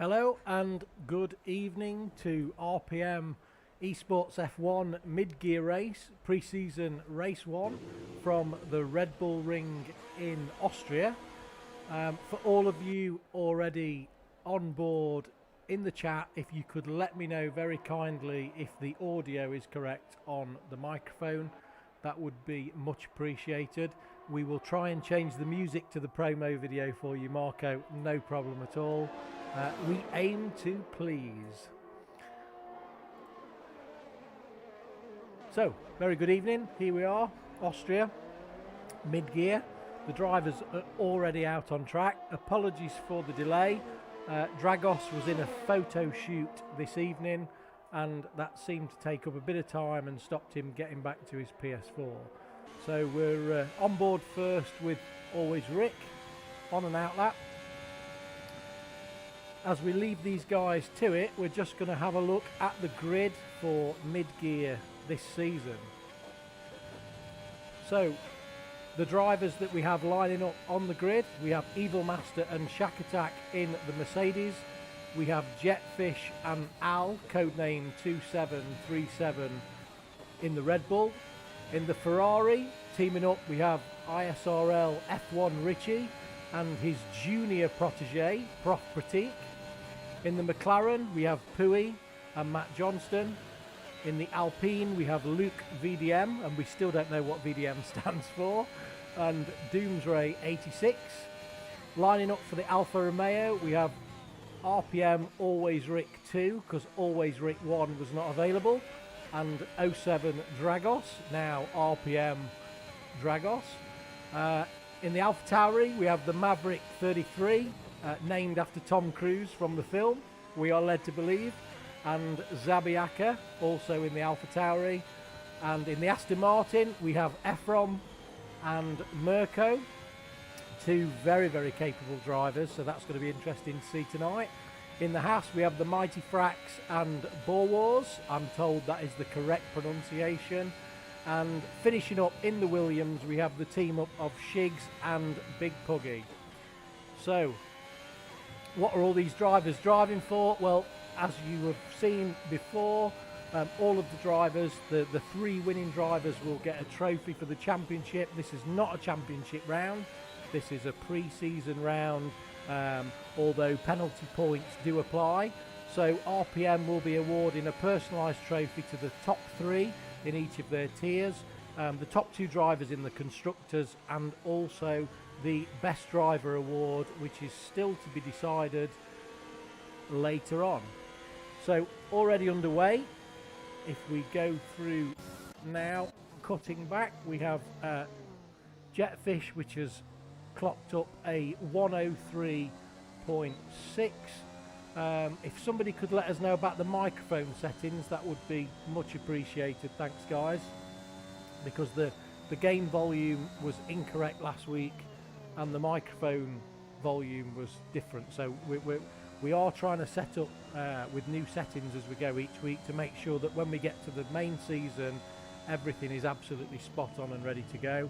Hello and good evening to RPM Esports F1 mid-gear race, pre-season race 1 from the Red Bull Ring in Austria. For all of you already on board in the chat, if you could let me know very kindly if the audio is correct on the microphone, that would be much appreciated. We will try and change the music to the promo video for you, Marco, no problem at all. We aim to please. So, very good evening. Here we are, Austria, mid-gear. The drivers are already out on track. Apologies for the delay. Dragos was in a photo shoot this evening, and that seemed to take up a bit of time and stopped him getting back to his PS4. So we're on board first with Always Rick, on and out lap. As we leave these guys to it, we're just going to have a look at the grid for mid-gear this season. So, the drivers that we have lining up on the grid, we have Evil Master and Shack Attack in the Mercedes. We have Jetfish and Al, codename 2737, in the Red Bull. In the Ferrari, teaming up, we have ISRL F1 Richie and his junior protege, Prof Pratik. In the McLaren, we have Pui and Matt Johnston. In the Alpine, we have Luke VDM, and we still don't know what VDM stands for, and Doomsray 86. Lining up for the Alfa Romeo, we have RPM Always Rick 2, because Always Rick 1 was not available, and 07 Dragos, now RPM Dragos. In the AlphaTauri, we have the Maverick 33, named after Tom Cruise from the film, we are led to believe, and Zabiaka, also in the AlphaTauri. And in the Aston Martin, we have Ephraim and Mirko, two very, very capable drivers, so that's going to be interesting to see tonight. In the Haas, we have the Mighty Frax and Borwars. I'm told that is the correct pronunciation. And finishing up in the Williams, we have the team up of Shigs and Big Puggy. So, what are all these drivers driving for? Well, as you have seen before, all of the drivers, the three winning drivers will get a trophy for the championship. This is not a championship round. This is a pre-season round, although penalty points do apply. So RPM will be awarding a personalised trophy to the top three in each of their tiers. The top two drivers in the constructors, and also the best driver award, which is still to be decided later on. So already underway. If we go through now, cutting back, we have Jetfish, which has clocked up a 103.6. If somebody could let us know about the microphone settings, that would be much appreciated. Thanks, guys, because the game volume was incorrect last week and the microphone volume was different, so we are trying to set up with new settings as we go each week to make sure that when we get to the main season, everything is absolutely spot on and ready to go.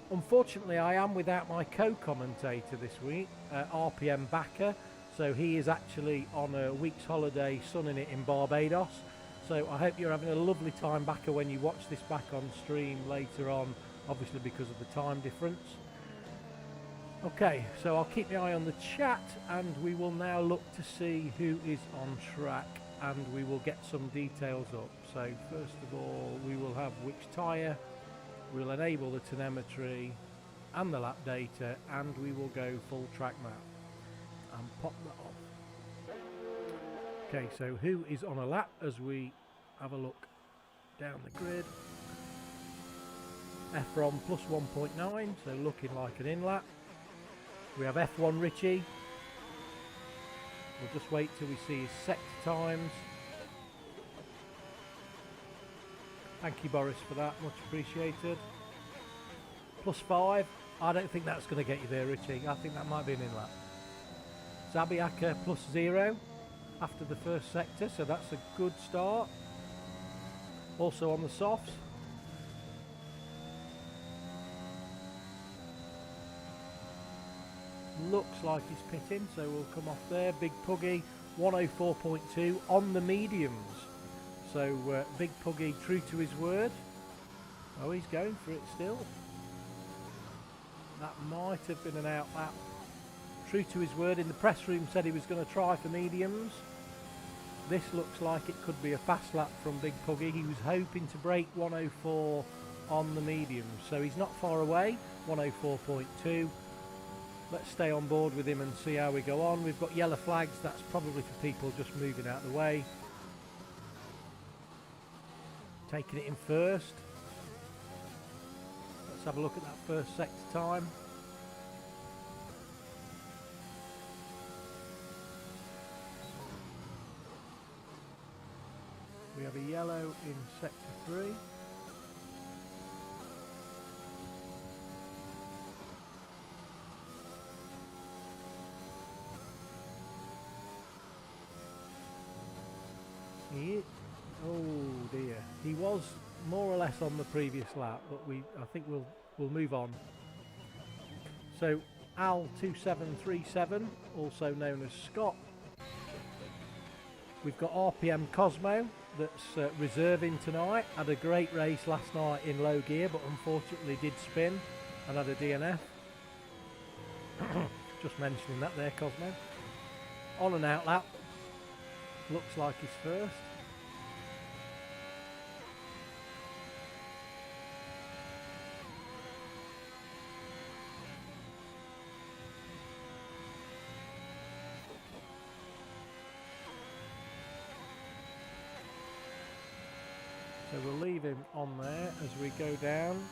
Unfortunately, I am without my co-commentator this week, RPM Backer, so he is actually on a week's holiday sunning it in Barbados. So I hope you're having a lovely time, Backer, when you watch this back on stream later on, obviously because of the time difference. Okay, so I'll keep my eye on the chat, and we will now look to see who is on track, and we will get some details up. So first of all, we will have which tyre, we'll enable the telemetry and the lap data, and we will go full track map and pop that off. Okay, so who is on a lap as we have a look down the grid? Ephraim plus 1.9, so looking like an in lap. We have F1 Richie. We'll just wait till we see his sector times. Thank you, Boris, for that. Much appreciated. Plus 5. I don't think that's going to get you there, Richie. I think that might be an in-lap. Zabiaka plus 0 after the first sector, so that's a good start. Also on the softs. looks like he's pitting, so we'll come off there. Big Puggy, 104.2 on the mediums. So Big Puggy true to his word. Oh, he's going for it still. That might have been an out lap. True to his word, in the press room said he was going to try for mediums. This looks like it could be a fast lap from Big Puggy. He was hoping to break 104 on the mediums, so he's not far away, 104.2. Let's stay on board with him and see how we go on. We've got yellow flags, that's probably for people just moving out of the way. Taking it in first. Let's have a look at that first sector time. We have a yellow in sector 3. Oh dear, he was more or less on the previous lap, but I think we'll move on. So Al 2737, also known as Scott. We've got RPM Cosmo that's reserving tonight. Had a great race last night in low gear, but unfortunately did spin and had a DNF. Just mentioning that there, Cosmo. On and out lap. Looks like he's first. So we'll leave him on there as we go down.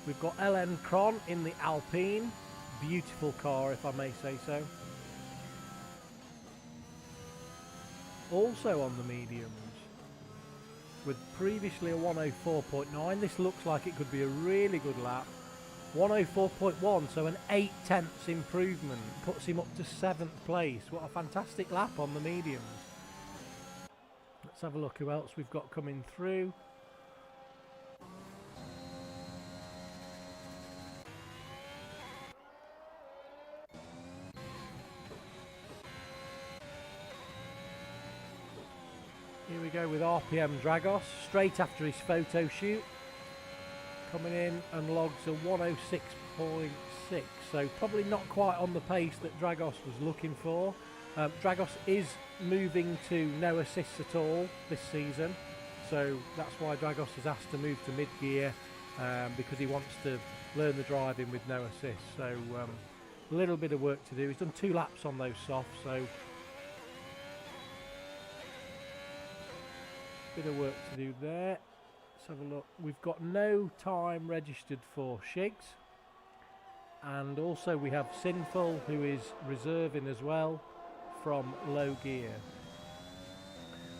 We've got LN Cron in the Alpine. Beautiful car, if I may say so. Also on the mediums, with previously a 104.9. This looks like it could be a really good lap. 104.1, so an 8/10 improvement, puts him up to 7th place. What a fantastic lap on the mediums. Let's have a look who else we've got coming through. Here we go with RPM Dragos, straight after his photo shoot. Coming in and logs a 106.6, so probably not quite on the pace that Dragos was looking for. Dragos is moving to no assists at all this season, so that's why Dragos has asked to move to mid-gear, because he wants to learn the driving with no assists. So a little bit of work to do. He's done 2 laps on those softs, so bit of work to do there. Let's have a look. We've got no time registered for Shigs, and also we have Sinful, who is reserving as well from low gear.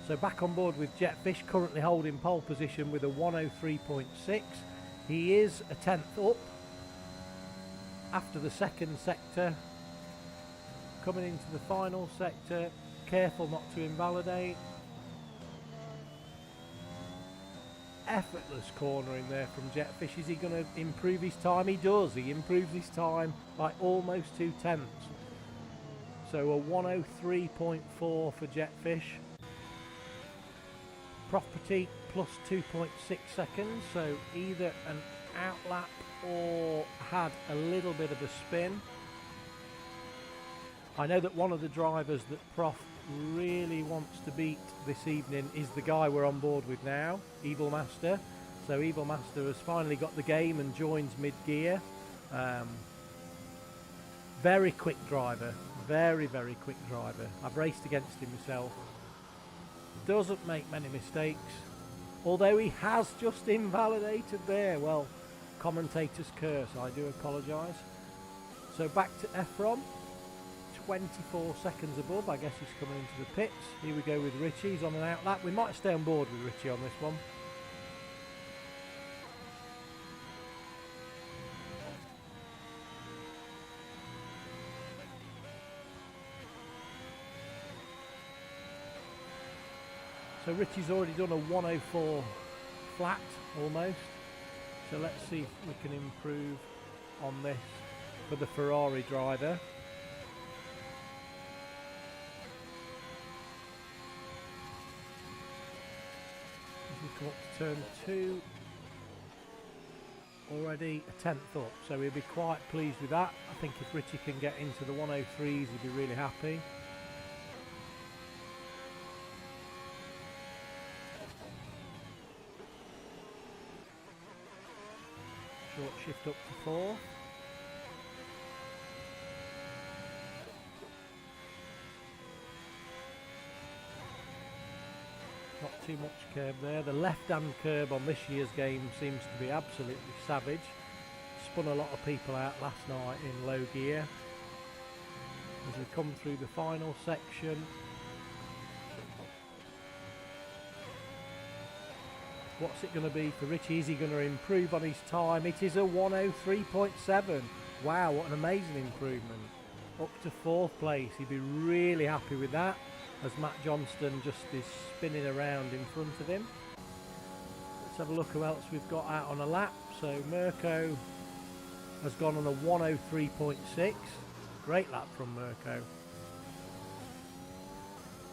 So back on board with Jetfish, currently holding pole position with a 103.6. He is a 10th up after the second sector. Coming into the final sector, careful not to invalidate. Effortless cornering there from Jetfish. Is he going to improve his time? He does. He improves his time by almost 2/10. So a 103.4 for Jetfish. Property plus 2.6 seconds. So either an outlap or had a little bit of a spin. I know that one of the drivers that Prof really wants to beat this evening is the guy we're on board with now, Evil Master. So Evil Master has finally got the game and joins mid-gear. Very quick driver, very quick driver. I've raced against him myself. Doesn't make many mistakes, although he has just invalidated there. Well, commentator's curse, I do apologise. So back to Efron. 24 seconds above. I guess he's coming into the pits. Here we go with Richie. He's on an out lap. We might stay on board with Richie on this one. So Richie's already done a 104 flat almost. So let's see if we can improve on this for the Ferrari driver. come up to turn 2. Already a 10th up, so he'll be quite pleased with that. I think if Richie can get into the 103s, he'll be really happy. Short shift up to 4. Not too much curb there. The left-hand curb on this year's game seems to be absolutely savage. Spun a lot of people out last night in low gear. As we come through the final section, what's it going to be for Richie? Is he going to improve on his time? It is a 103.7. Wow, what an amazing improvement. Up to 4th place. He'd be really happy with that, as Matt Johnston just is spinning around in front of him. Let's have a look who else we've got out on a lap. So Mirko has gone on a 103.6. Great lap from Mirko.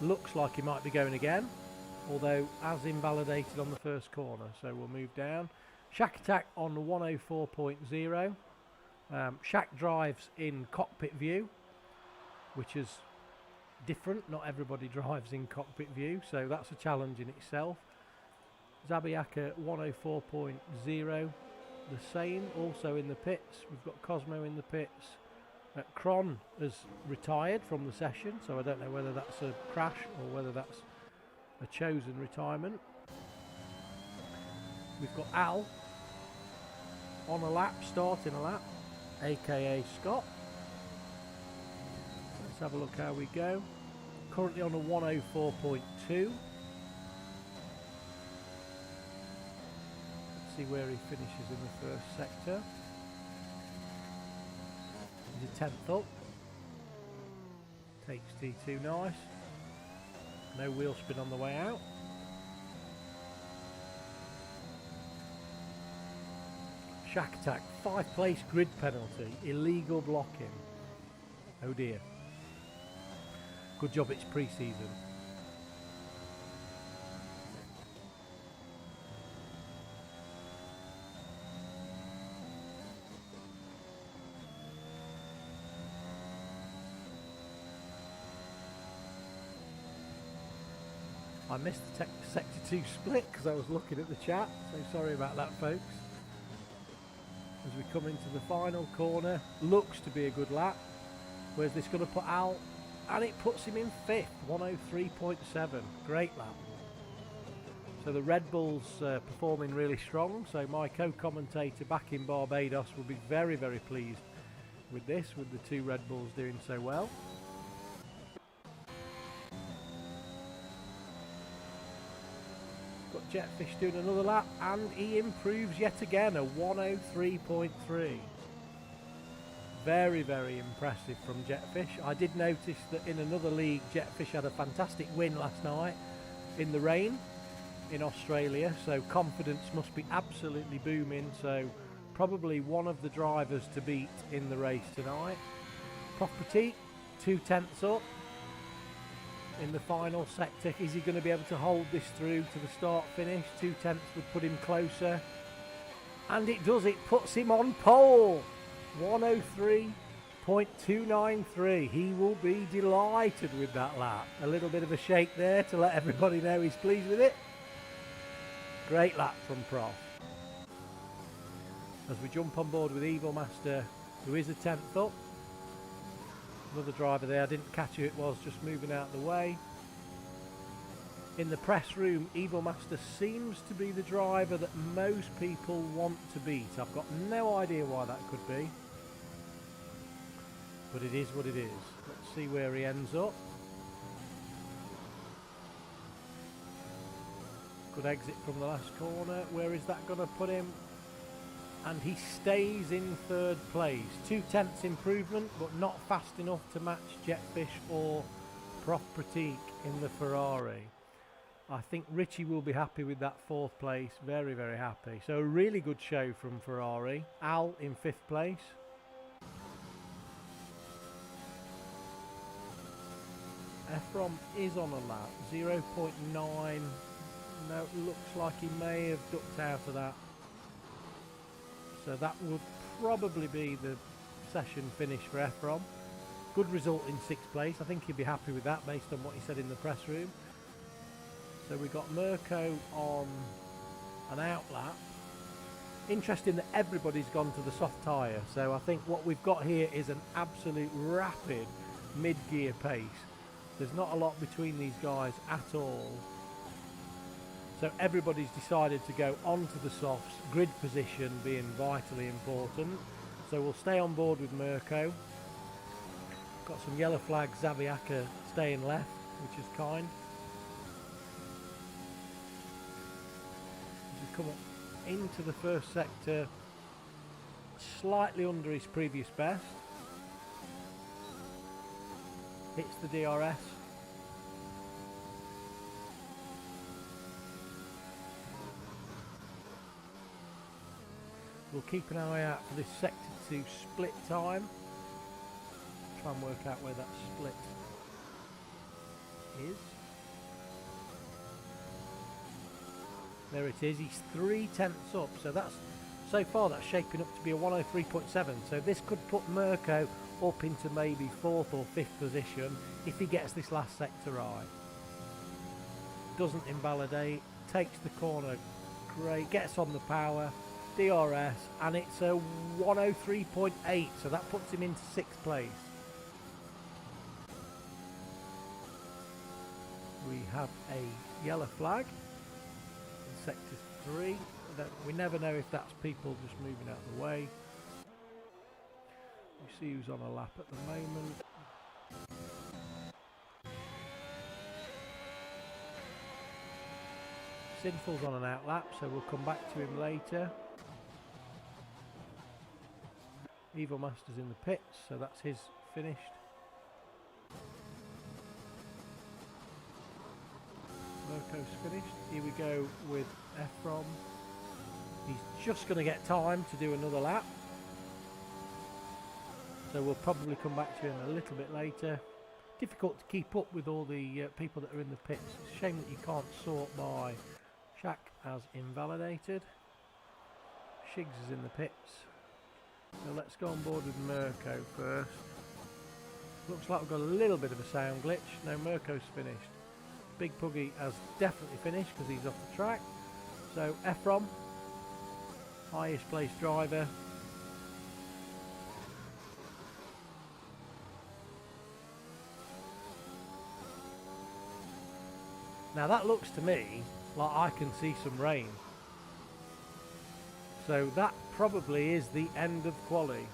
Looks like he might be going again, although as invalidated on the first corner. So we'll move down. Shack Attack on the 104.0. Shack drives in cockpit view, which is different. Not everybody drives in cockpit view, so that's a challenge in itself. Zabiak at 104.0, the same. Also in the pits, we've got Cosmo in the pits. Kron has retired from the session, so I don't know whether that's a crash or whether that's a chosen retirement. We've got Al on a lap, starting a lap, aka Scott. Let's have a look how we go. Currently on a 104.2. Let's see where he finishes in the first sector. He's a 10th up. Takes T2 nice. No wheel spin on the way out. Shack Attack, 5th place grid penalty, illegal blocking. Oh dear. Good job it's pre-season. I missed the Sector 2 split because I was looking at the chat, so sorry about that, folks. As we come into the final corner, looks to be a good lap. Where's this going to put Al? And it puts him in 5th, 103.7. Great lap. So the Red Bulls performing really strong. So my co-commentator back in Barbados will be very, very pleased with this, with the 2 Red Bulls doing so well. Got Jetfish doing another lap, and he improves yet again, a 103.3. Very, very impressive from Jetfish. I did notice that in another league, Jetfish had a fantastic win last night in the rain in Australia, so confidence must be absolutely booming. So probably one of the drivers to beat in the race tonight. Property, 2/10 up in the final sector. Is he going to be able to hold this through to the start finish? 2/10 would put him closer, and it does. It puts him on pole. 103.293. He will be delighted with that lap. A little bit of a shake there to let everybody know he's pleased with it. Great lap from Prof. As we jump on board with Evil Master, who is a 10th up. Another driver there, I didn't catch who it was, just moving out of the way. In the press room, Evil Master seems to be the driver that most people want to beat. I've got no idea why that could be, but it is what it is. Let's see where he ends up. Good exit from the last corner. Where is that going to put him? And he stays in 3rd place. 2/10 improvement, but not fast enough to match Jetfish or Prof Pratik in the Ferrari. I think Richie will be happy with that 4th place. Very, very happy. So a really good show from Ferrari. Al in 5th place. Ephraim is on a lap. 0.9 No, it looks like he may have ducked out of that. So that would probably be the session finish for Ephron. Good result in 6th place. I think he'd be happy with that based on what he said in the press room. So we got Mirko on an outlap. Interesting that everybody's gone to the soft tyre. So I think what we've got here is an absolute rapid mid-gear pace. There's not a lot between these guys at all. So everybody's decided to go onto the softs, grid position being vitally important. So we'll stay on board with Mirko. Got some yellow flags, Zabiaka staying left, which is kind. As we come up into the first sector, slightly under his previous best. Hits the DRS. We'll keep an eye out for this sector 2 split time. Try and work out where that split is. There it is. He's 3/10 up. So that's so far that's shaping up to be a 103.7. So this could put Mirko up into maybe 4th or 5th position if he gets this last sector right. Doesn't invalidate. Takes the corner. Great. Gets on the power. DRS, and it's a 103.8, so that puts him into 6th place. We have a yellow flag in sector 3. We never know if that's people just moving out of the way. We see who's on a lap at the moment. Sinful's on an outlap, so we'll come back to him later. Evil Master's in the pits, so that's his finished. Mirko's finished. Here we go with Ephron. He's just going to get time to do another lap. So we'll probably come back to him a little bit later. Difficult to keep up with all the people that are in the pits. It's a shame that you can't sort by Shaq as invalidated. Shigs is in the pits. So let's go on board with Mirko first. Looks like we've got a little bit of a sound glitch. No, Mirko's finished. Big Puggy has definitely finished because he's off the track. So Ephron, highest placed driver. Now that looks to me like I can see some rain. So that probably is the end of quali,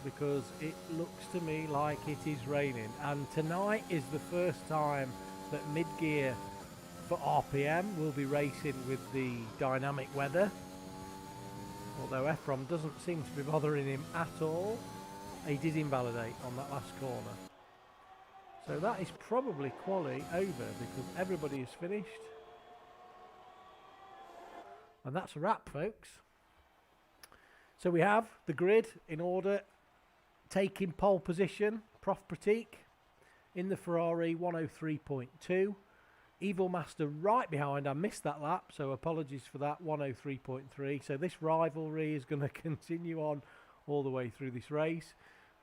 because it looks to me like it is raining, and tonight is the first time that mid-gear for RPM will be racing with the dynamic weather, although Ephron doesn't seem to be bothering him at all. He did invalidate on that last corner, so that is probably quali over because everybody is finished. And that's a wrap, folks. So we have the grid in order. Taking pole position, Prof Pratik in the Ferrari 103.2. Evil Master right behind. I missed that lap, so apologies for that. 103.3. So this rivalry is going to continue on all the way through this race.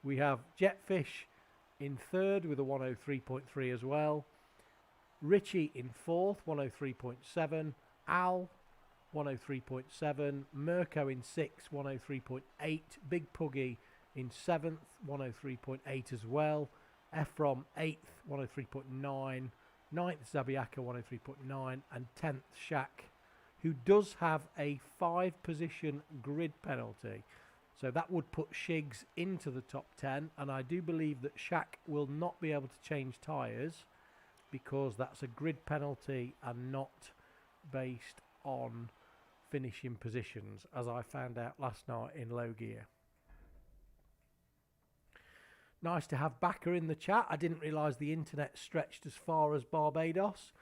We have Jetfish in 3rd with a 103.3 as well. Richie in 4th, 103.7. Al, 103.7. Mirko in 6th, 103.8. Big Puggy in 7th, 103.8 as well. Ephron 8th, 103.9. 9th Zabiaka, 103.9. And 10th Shaq, who does have a 5-position grid penalty. So that would put Shigs into the top 10. And I do believe that Shaq will not be able to change tyres because that's a grid penalty and not based on finishing positions, as I found out last night in low gear. Nice to have Backer in the chat. I didn't realise the internet stretched as far as Barbados.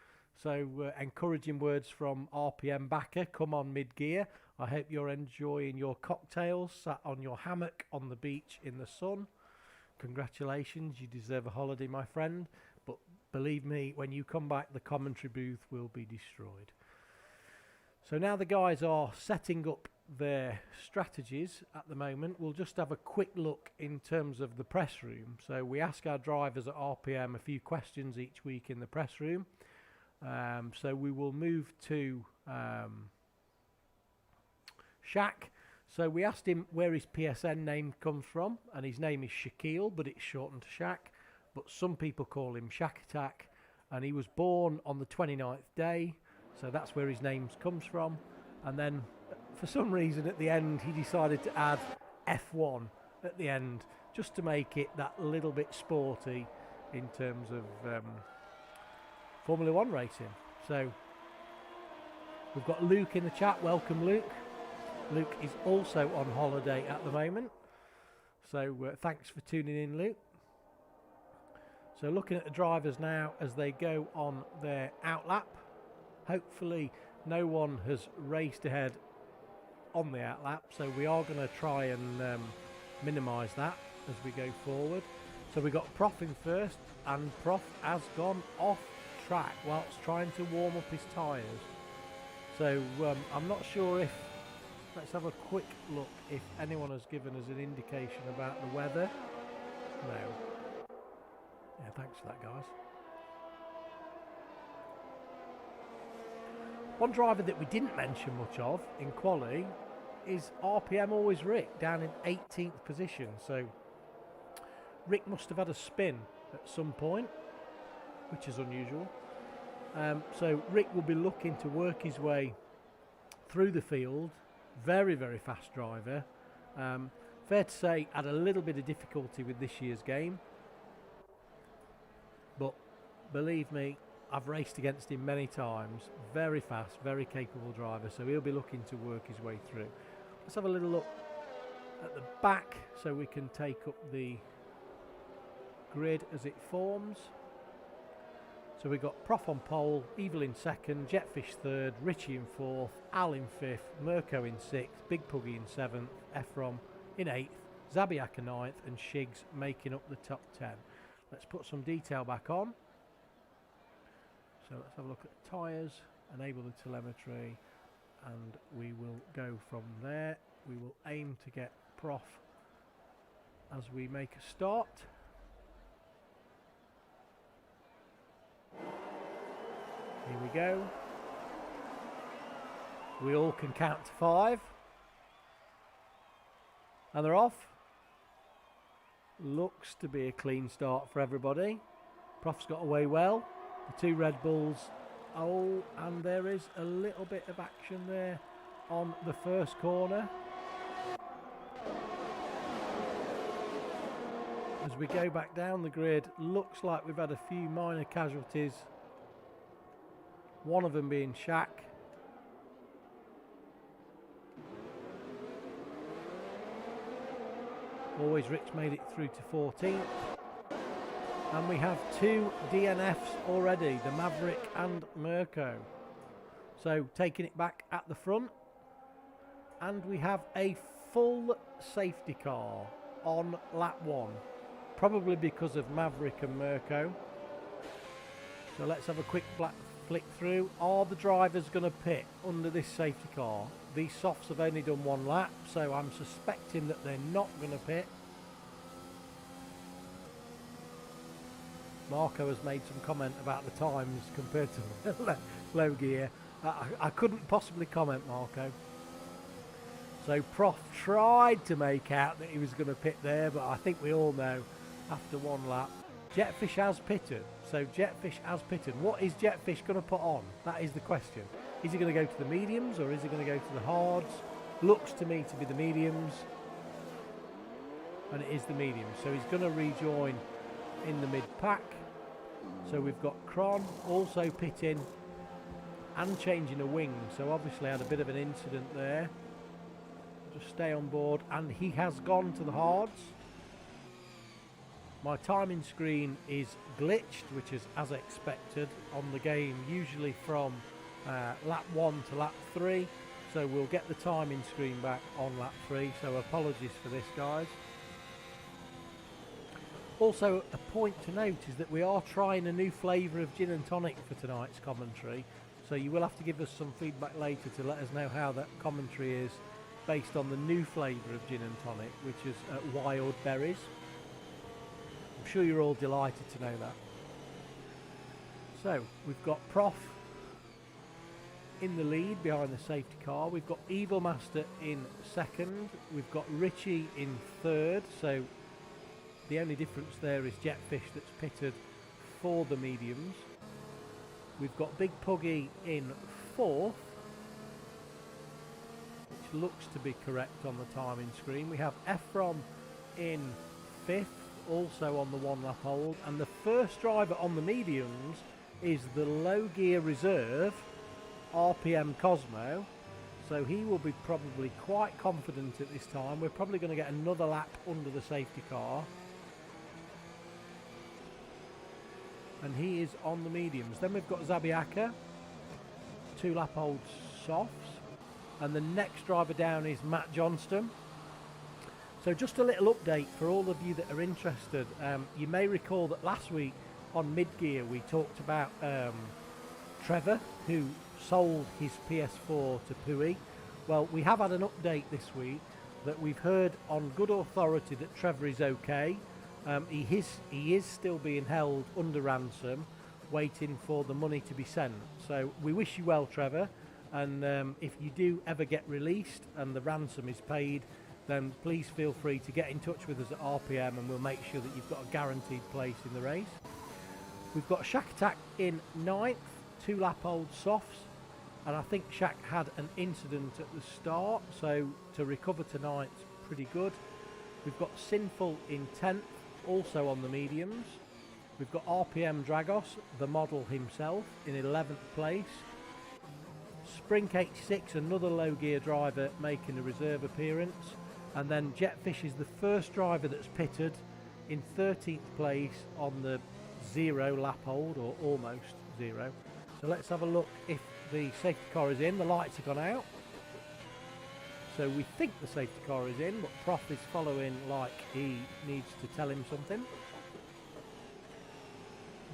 So encouraging words from RPM Backer. Come on mid-gear. I hope you're enjoying your cocktails, sat on your hammock on the beach in the sun. Congratulations, you deserve a holiday, my friend. But believe me, when you come back, the commentary booth will be destroyed. So now the guys are setting up their strategies at the moment. We'll just have a quick look in terms of the press room. So we ask our drivers at RPM a few questions each week in the press room. So we will move to Shaq. So we asked him where his PSN name comes from, and his name is Shaquille, but it's shortened to Shaq. But some people call him Shack Attack, and he was born on the 29th day, so that's where his name comes from. And then for some reason at the end he decided to add F1 at the end, just to make it that little bit sporty in terms of Formula 1 racing. So we've got Luke in the chat. Welcome, Luke. Luke is also on holiday at the moment, so thanks for tuning in, Luke. So looking at the drivers now as they go on their outlap. Hopefully no one has raced ahead on the outlap, so we are going to try and minimise that as we go forward. So we got Prof in first, and Prof has gone off track whilst trying to warm up his tyres. So I'm not sure if, let's have a quick look if anyone has given us an indication about the weather. No. Yeah, thanks for that, guys. One driver that we didn't mention much of in quali is RPM Always Rick, down in 18th position. So Rick must have had a spin at some point, which is unusual. So Rick will be looking to work his way through the field. Very, very fast driver. Fair to say, had a little bit of difficulty with this year's game. But believe me, I've raced against him many times. Very fast, very capable driver. So he'll be looking to work his way through. Let's have a little look at the back so we can take up the grid as it forms. So we've got Prof on pole, Evil in second, Jetfish third, Richie in fourth, Al in fifth, Mirko in sixth, Big Puggy in seventh, Ephron in eighth, Zabiak in ninth, and Shigs making up the top 10. Let's put some detail back on. So let's have a look at the tyres, enable the telemetry, and we will go from there. We will aim to get Prof as we make a start. Here we go. We all can count to 5. And they're off. Looks to be a clean start for everybody. Prof's got away well. The 2 Red Bulls. Oh, and there is a little bit of action there on the first corner. As we go back down the grid, looks like we've had a few minor casualties. One of them being Shaq. Always Rich made it through to 14th. And we have 2 DNFs already, the Maverick and Mirko. So taking it back at the front. And we have a full safety car on lap 1. Probably because of Maverick and Mirko. So let's have a quick flick through. Are the drivers going to pit under this safety car? These softs have only done 1 lap, so I'm suspecting that they're not going to pit. Marco has made some comment about the times compared to low gear. I couldn't possibly comment, Marco. So Prof tried to make out that he was going to pit there, but I think we all know after 1 lap. Jetfish has pitted. So Jetfish has pitted. What is Jetfish going to put on? That is the question. Is he going to go to the mediums or is he going to go to the hards? Looks to me to be the mediums. And it is the mediums. So he's going to rejoin in the mid-pack. So we've got Kron also pitting and changing a wing. So obviously had a bit of an incident there. Just stay on board. And he has gone to the hards. My timing screen is glitched, which is as expected on the game, usually from lap 1 to lap 3. So we'll get the timing screen back on lap 3. So apologies for this, guys. Also, a point to note is that we are trying a new flavour of gin and tonic for tonight's commentary, so you will have to give us some feedback later to let us know how that commentary is based on the new flavour of gin and tonic, which is wild berries. I'm sure you're all delighted to know that. So we've got Prof in the lead behind the safety car. We've got Evil Master in second. We've got Richie in third. So the only difference there is Jetfish that's pitted for the mediums. We've got Big Puggy in fourth, which looks to be correct on the timing screen. We have Ephron in fifth, also on the one lap hold. And the first driver on the mediums is the low gear reserve, RPM Cosmo. So he will be probably quite confident at this time. We're probably going to get another lap under the safety car. And he is on the mediums. Then we've got Zabiaka, 2 lap old softs. And the next driver down is Matt Johnston. So just a little update for all of you that are interested. You may recall that last week on mid-gear we talked about Trevor, who sold his PS4 to Pui. Well, we have had an update this week that we've heard on good authority that Trevor is okay. He is still being held under ransom, waiting for the money to be sent. So we wish you well, Trevor, and if you do ever get released and the ransom is paid, then please feel free to get in touch with us at RPM and we'll make sure that you've got a guaranteed place in the race. We've got Shack Attack in ninth, 2 lap old softs, and I think Shack had an incident at the start, so to recover tonight's pretty good. We've got Sinful in 10th, also on the mediums. We've got RPM Dragos, the model himself, in 11th place. Sprink 86, another low gear driver, making a reserve appearance. And then Jetfish is the first driver that's pitted in 13th place on the 0 lap hold, or almost 0. So let's have a look if the safety car is in. The lights have gone out. So we think the safety car is in, but Prof is following like he needs to tell him something.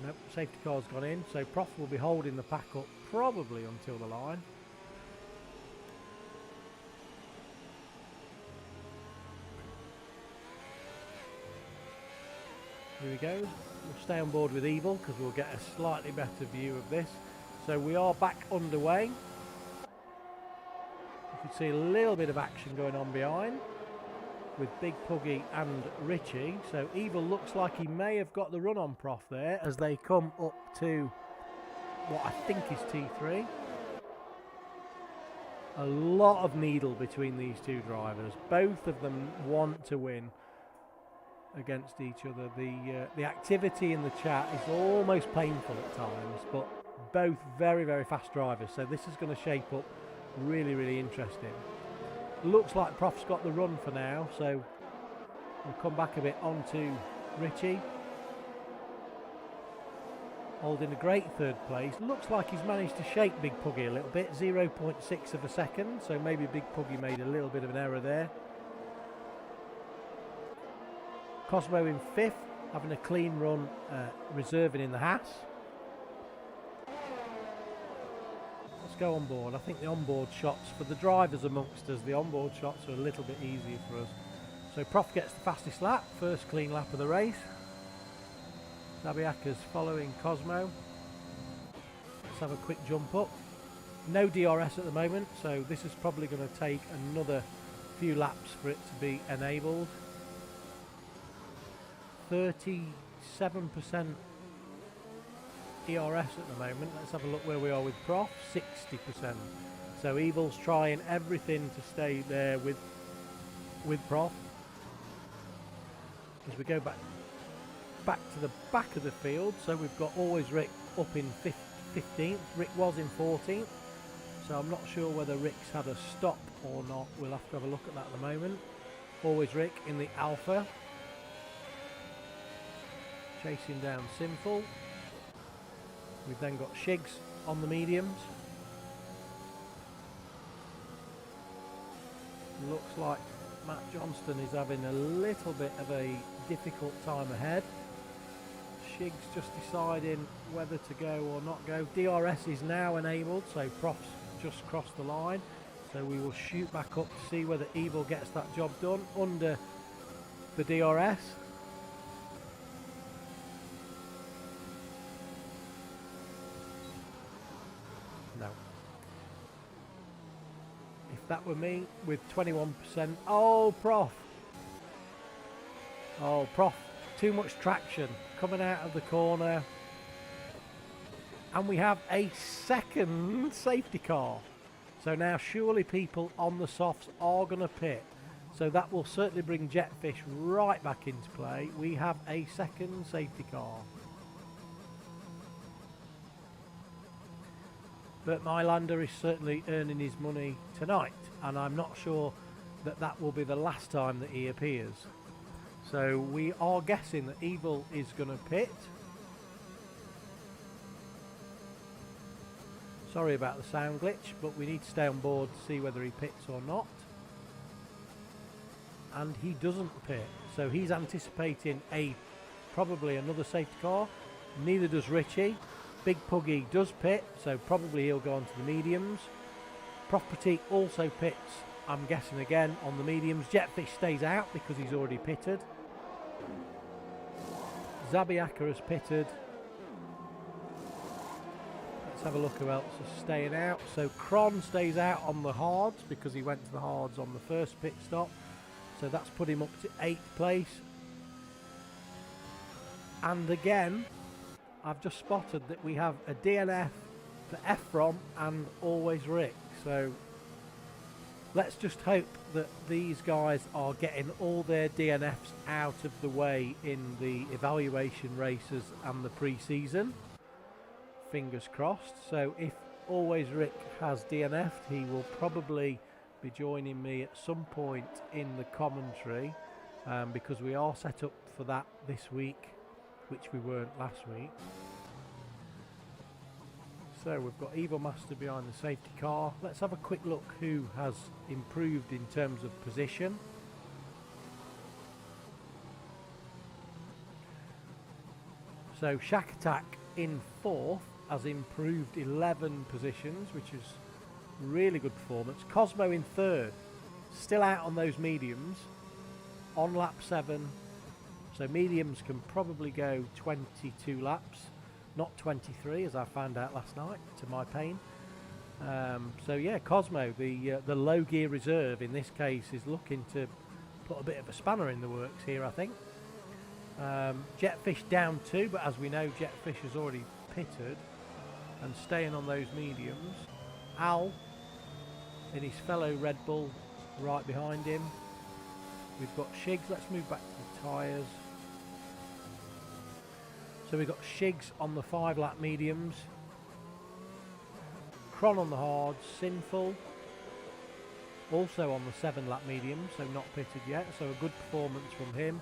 Nope, safety car's gone in, so Prof will be holding the pack up probably until the line. Here we go. We'll stay on board with Evil because we'll get a slightly better view of this. So we are back underway. You can see a little bit of action going on behind with Big Puggy and Richie. So Evil looks like he may have got the run on Prof there as they come up to what I think is T3. A lot of needle between these two drivers. Both of them want to win against each other. The activity in the chat is almost painful at times, but both very, very fast drivers. So this is going to shape up really, really interesting. Looks like Prof's got the run for now, so we'll come back a bit onto Richie. Holding a great third place. Looks like he's managed to shake Big Puggy a little bit, 0.6 of a second, so maybe Big Puggy made a little bit of an error there. Cosmo in 5th, having a clean run, reserving in the Haas. Let's go on board. I think the onboard shots for the drivers amongst us, the onboard shots are a little bit easier for us. So Prof gets the fastest lap, first clean lap of the race. Zabiaka's following Cosmo. Let's have a quick jump up. No DRS at the moment, so this is probably going to take another few laps for it to be enabled. 37% ERS at the moment. Let's have a look where we are with Prof. 60%. So Evil's trying everything to stay there with Prof. As we go back to the back of the field, so we've got Always Rick up in 15th. Rick was in 14th, so I'm not sure whether Rick's had a stop or not. We'll have to have a look at that at the moment. Always Rick in the Alpha, chasing down Sinful. We've then got Shigs on the mediums. Looks like Matt Johnston is having a little bit of a difficult time ahead. Shig's just deciding whether to go or not go. DRS is now enabled, so Prof's just crossed the line. So we will shoot back up to see whether Evil gets that job done under the DRS. No. If that were me with 21%. Oh, Prof. Oh, Prof. Too much traction coming out of the corner. And we have a second safety car. So now surely people on the softs are going to pit. So that will certainly bring Jetfish right back into play. We have a second safety car. But Mylander is certainly earning his money tonight. And I'm not sure that that will be the last time that he appears. So we are guessing that Evil is going to pit. Sorry about the sound glitch, but we need to stay on board to see whether he pits or not. And he doesn't pit. So he's anticipating probably another safety car. Neither does Richie. Big Puggy does pit, so probably he'll go on to the mediums. Property also pits, I'm guessing again, on the mediums. Jetfish stays out because he's already pitted. Zabiaka has pitted. Let's have a look who else is staying out. So Kron stays out on the hards because he went to the hards on the first pit stop. So that's put him up to 8th place. And again, I've just spotted that we have a DNF for Ephron and Always Rick. So let's just hope that these guys are getting all their DNFs out of the way in the evaluation races and the pre-season. Fingers crossed. So if Always Rick has DNF'd, he will probably be joining me at some point in the commentary, because we are set up for that this week, which we weren't last week. So we've got Evil Master behind the safety car. Let's have a quick look who has improved in terms of position. So Shack Attack in 4th has improved 11 positions, which is really good performance. Cosmo in 3rd, still out on those mediums, on lap 7. So mediums can probably go 22 laps. Not 23, as I found out last night, to my pain. So yeah, Cosmo, the low gear reserve in this case, is looking to put a bit of a spanner in the works here, I think. Jetfish down 2, but as we know, Jetfish has already pitted and staying on those mediums. Al and his fellow Red Bull right behind him. We've got Shigs. Let's move back to the tyres. So we've got Shigs on the 5-lap mediums. Kron on the hards. Sinful also on the 7-lap mediums, so not pitted yet. So a good performance from him.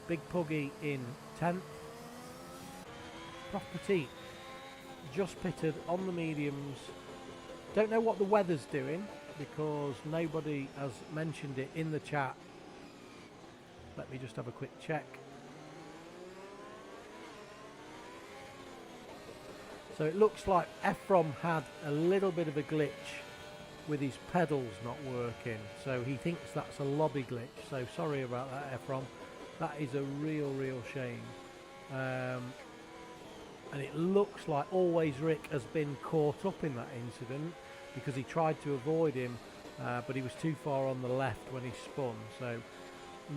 Big Puggy in 10th. Property just pitted on the mediums. Don't know what the weather's doing because nobody has mentioned it in the chat. Let me just have a quick check. So it looks like Ephron had a little bit of a glitch with his pedals not working. So he thinks that's a lobby glitch. So sorry about that, Ephron. That is a real shame. And it looks like Always Rick has been caught up in that incident because he tried to avoid him, but he was too far on the left when he spun. So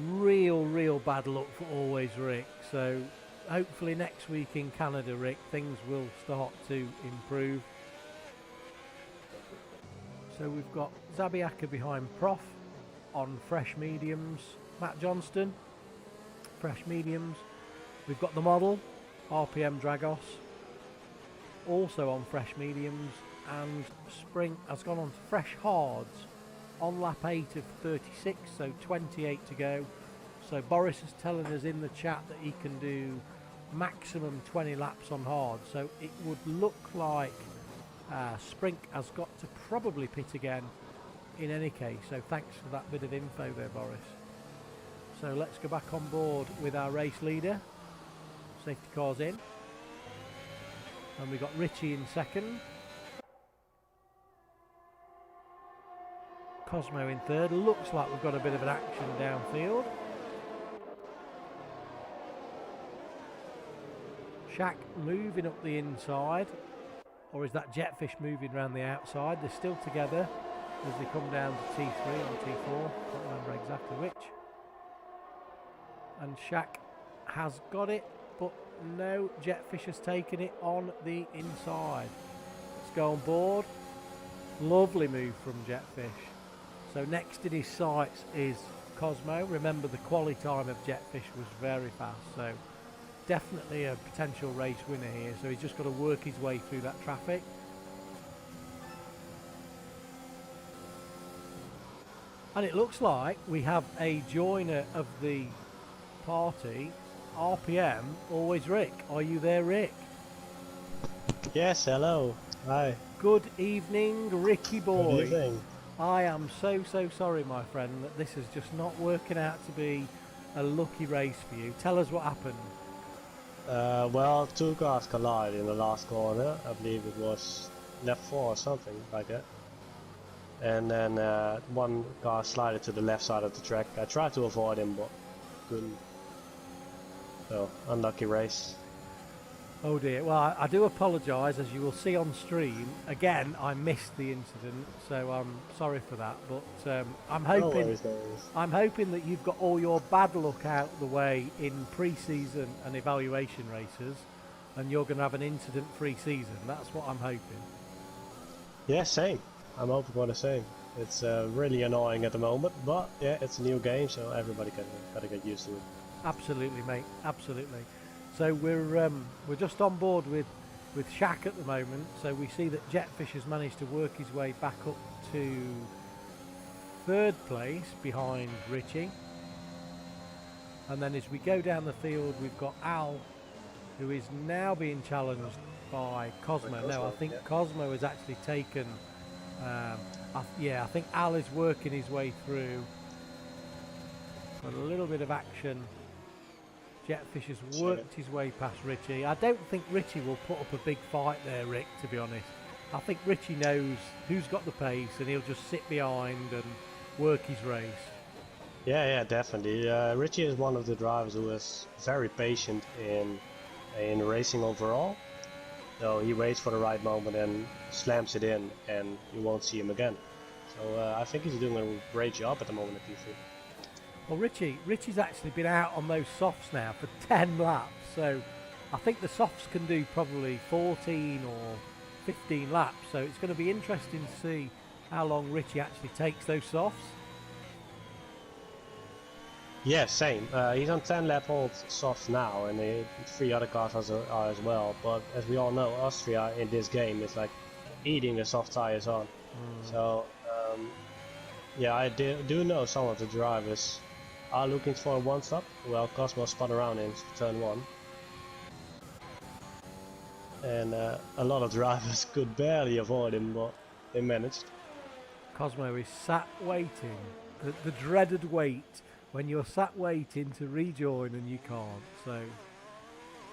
real bad luck for Always Rick. So hopefully next week in Canada, Rick, things will start to improve. So we've got Zabiaka behind Prof on fresh mediums. Matt Johnston, fresh mediums. We've got the model, RPM Dragos, also on fresh mediums. And Spring has gone on to fresh hards on lap 8 of 36, so 28 to go. So Boris is telling us in the chat that he can do maximum 20 laps on hard. So it would look like Sprink has got to probably pit again in any case. So thanks for that bit of info there, Boris. So let's go back on board with our race leader. Safety car's in. And we've got Richie in second. Cosmo in third. Looks like we've got a bit of an action downfield. Shaq moving up the inside. Or is that Jetfish moving around the outside? They're still together as they come down to T3 or T4. Can't remember exactly which. And Shaq has got it, but no, Jetfish has taken it on the inside. Let's go on board. Lovely move from Jetfish. So next in his sights is Cosmo. Remember, the quali time of Jetfish was very fast, so definitely a potential race winner here. So he's just got to work his way through that traffic. And it looks like we have a joiner of the party, RPM, always Rick. Are you there, Rick? Yes, hello. Hi. Good evening, Ricky boy. Good evening. I am so sorry, my friend, that this is just not working out to be a lucky race for you. Tell us what happened. Well, two cars collided in the last corner. I believe it was left 4 or something like that. And then one car slided to the left side of the track. I tried to avoid him, but couldn't. So, unlucky race. Oh dear. Well, I do apologise, as you will see on stream. Again, I missed the incident, so I'm sorry for that. But I'm hoping, No worries. I'm hoping that you've got all your bad luck out the way in pre-season and evaluation races, and you're going to have an incident-free season. That's what I'm hoping. Yeah, same. I'm hoping for the same. It's really annoying at the moment, but yeah, it's a new game, so everybody gotta get used to it. Absolutely, mate. Absolutely. So we're just on board with Shaq at the moment. So we see that Jetfish has managed to work his way back up to third place behind Richie. And then as we go down the field, we've got Al, who is now being challenged by Cosmo. No, I think Cosmo has actually taken. I think Al is working his way through. Got a little bit of action. Jetfish has worked his way past Richie. I don't think Richie will put up a big fight there, Rick, to be honest. I think Richie knows who's got the pace and he'll just sit behind and work his race. Yeah, definitely. Richie is one of the drivers who is very patient in racing overall. So he waits for the right moment and slams it in, and you won't see him again. So I think he's doing a great job at the moment at T3. Well, Richie's actually been out on those softs now for 10 laps, so I think the softs can do probably 14 or 15 laps, so it's going to be interesting to see how long Richie actually takes those softs. Yeah, same. He's on 10 lap old softs now, and 3 other cars are as well, but as we all know, Austria in this game is like eating the soft tires on. So yeah, I do know some of the drivers are looking for a one-stop. Well, Cosmo spun around in turn 1. And a lot of drivers could barely avoid him, but they managed. Cosmo is sat waiting, the dreaded wait, when you're sat waiting to rejoin and you can't, so...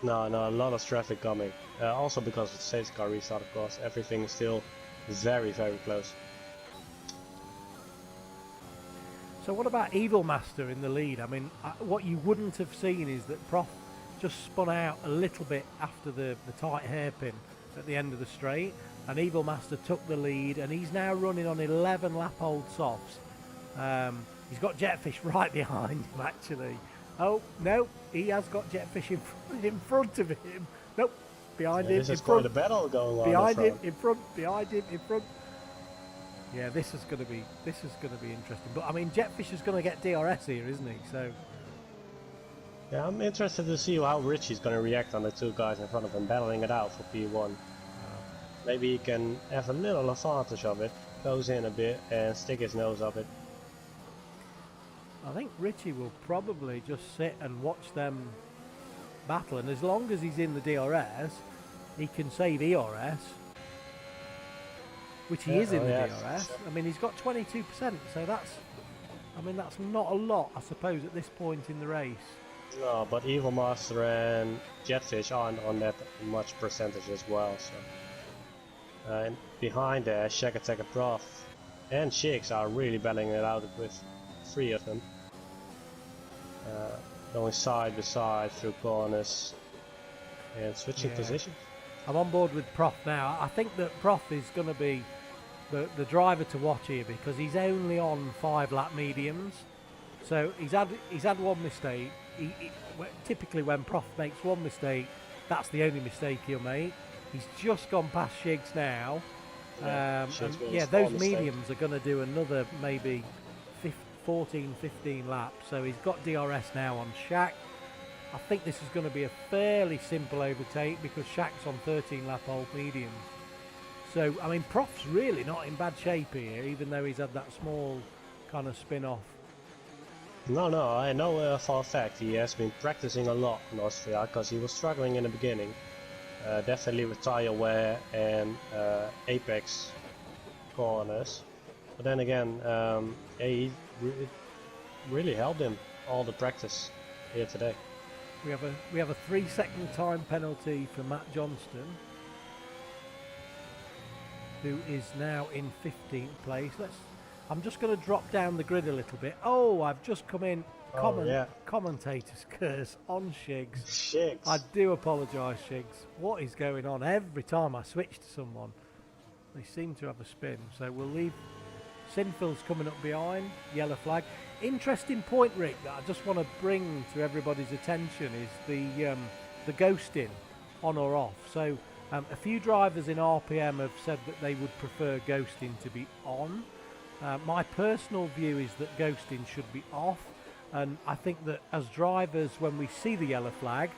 No, a lot of traffic coming. Also because of the safety car restart, of course, everything is still very close. So what about Evil Master in the lead? I mean, what you wouldn't have seen is that Prof just spun out a little bit after the tight hairpin at the end of the straight, and Evil Master took the lead, and he's now running on 11 lap old softs. He's got Jetfish right behind him, actually. Oh, no, he has got Jetfish in front of him. Nope, behind him, This is in front. quite a battle going on. Behind him, in front, behind him, in front. Yeah, this is going to be interesting. But I mean, Jetfish is going to get DRS here, isn't he? So yeah, I'm interested to see how Richie's going to react on the 2 guys in front of him battling it out for P1. Maybe he can have a little advantage of it, close in a bit and stick his nose up it. I think Richie will probably just sit and watch them battle, and as long as he's in the DRS, he can save ERS. which he is in the yeah, DRS. sure. I mean, he's got 22%, so that's not a lot, I suppose, at this point in the race. No, but Evil Master and Jetfish aren't on that much percentage as well. So, and behind there, Shack Attack and Prof and Shiggs are really battling it out with 3 of them. Going side by side through corners and switching positions. I'm on board with Prof now. I think that Prof is going to be the driver to watch here because he's only on 5-lap mediums. So he's had one mistake. Typically when Prof makes one mistake, that's the only mistake he'll make. He's just gone past Shiggs now. Those mediums are going to do another maybe 14, 15 laps. So he's got DRS now on Shack. I think this is going to be a fairly simple overtake because Shack's on 13-lap old mediums. So, I mean, Prof's really not in bad shape here, even though he's had that small kind of spin-off. No, I know for a fact he has been practicing a lot in Austria because he was struggling in the beginning. Definitely with tire wear and apex corners. But then again, it really helped him, all the practice here today. We have a 3-second time penalty for Matt Johnston, who is now in 15th place. I'm just going to drop down the grid a little bit. Oh, I've just come in. Commentator's curse on Shiggs. I do apologise, Shiggs. What is going on? Every time I switch to someone, they seem to have a spin. So we'll leave. Sinfield's coming up behind. Yellow flag. Interesting point, Rick, that I just want to bring to everybody's attention is the ghosting on or off. So a few drivers in RPM have said that they would prefer ghosting to be on. My personal view is that ghosting should be off. And I think that as drivers, when we see the yellow flag,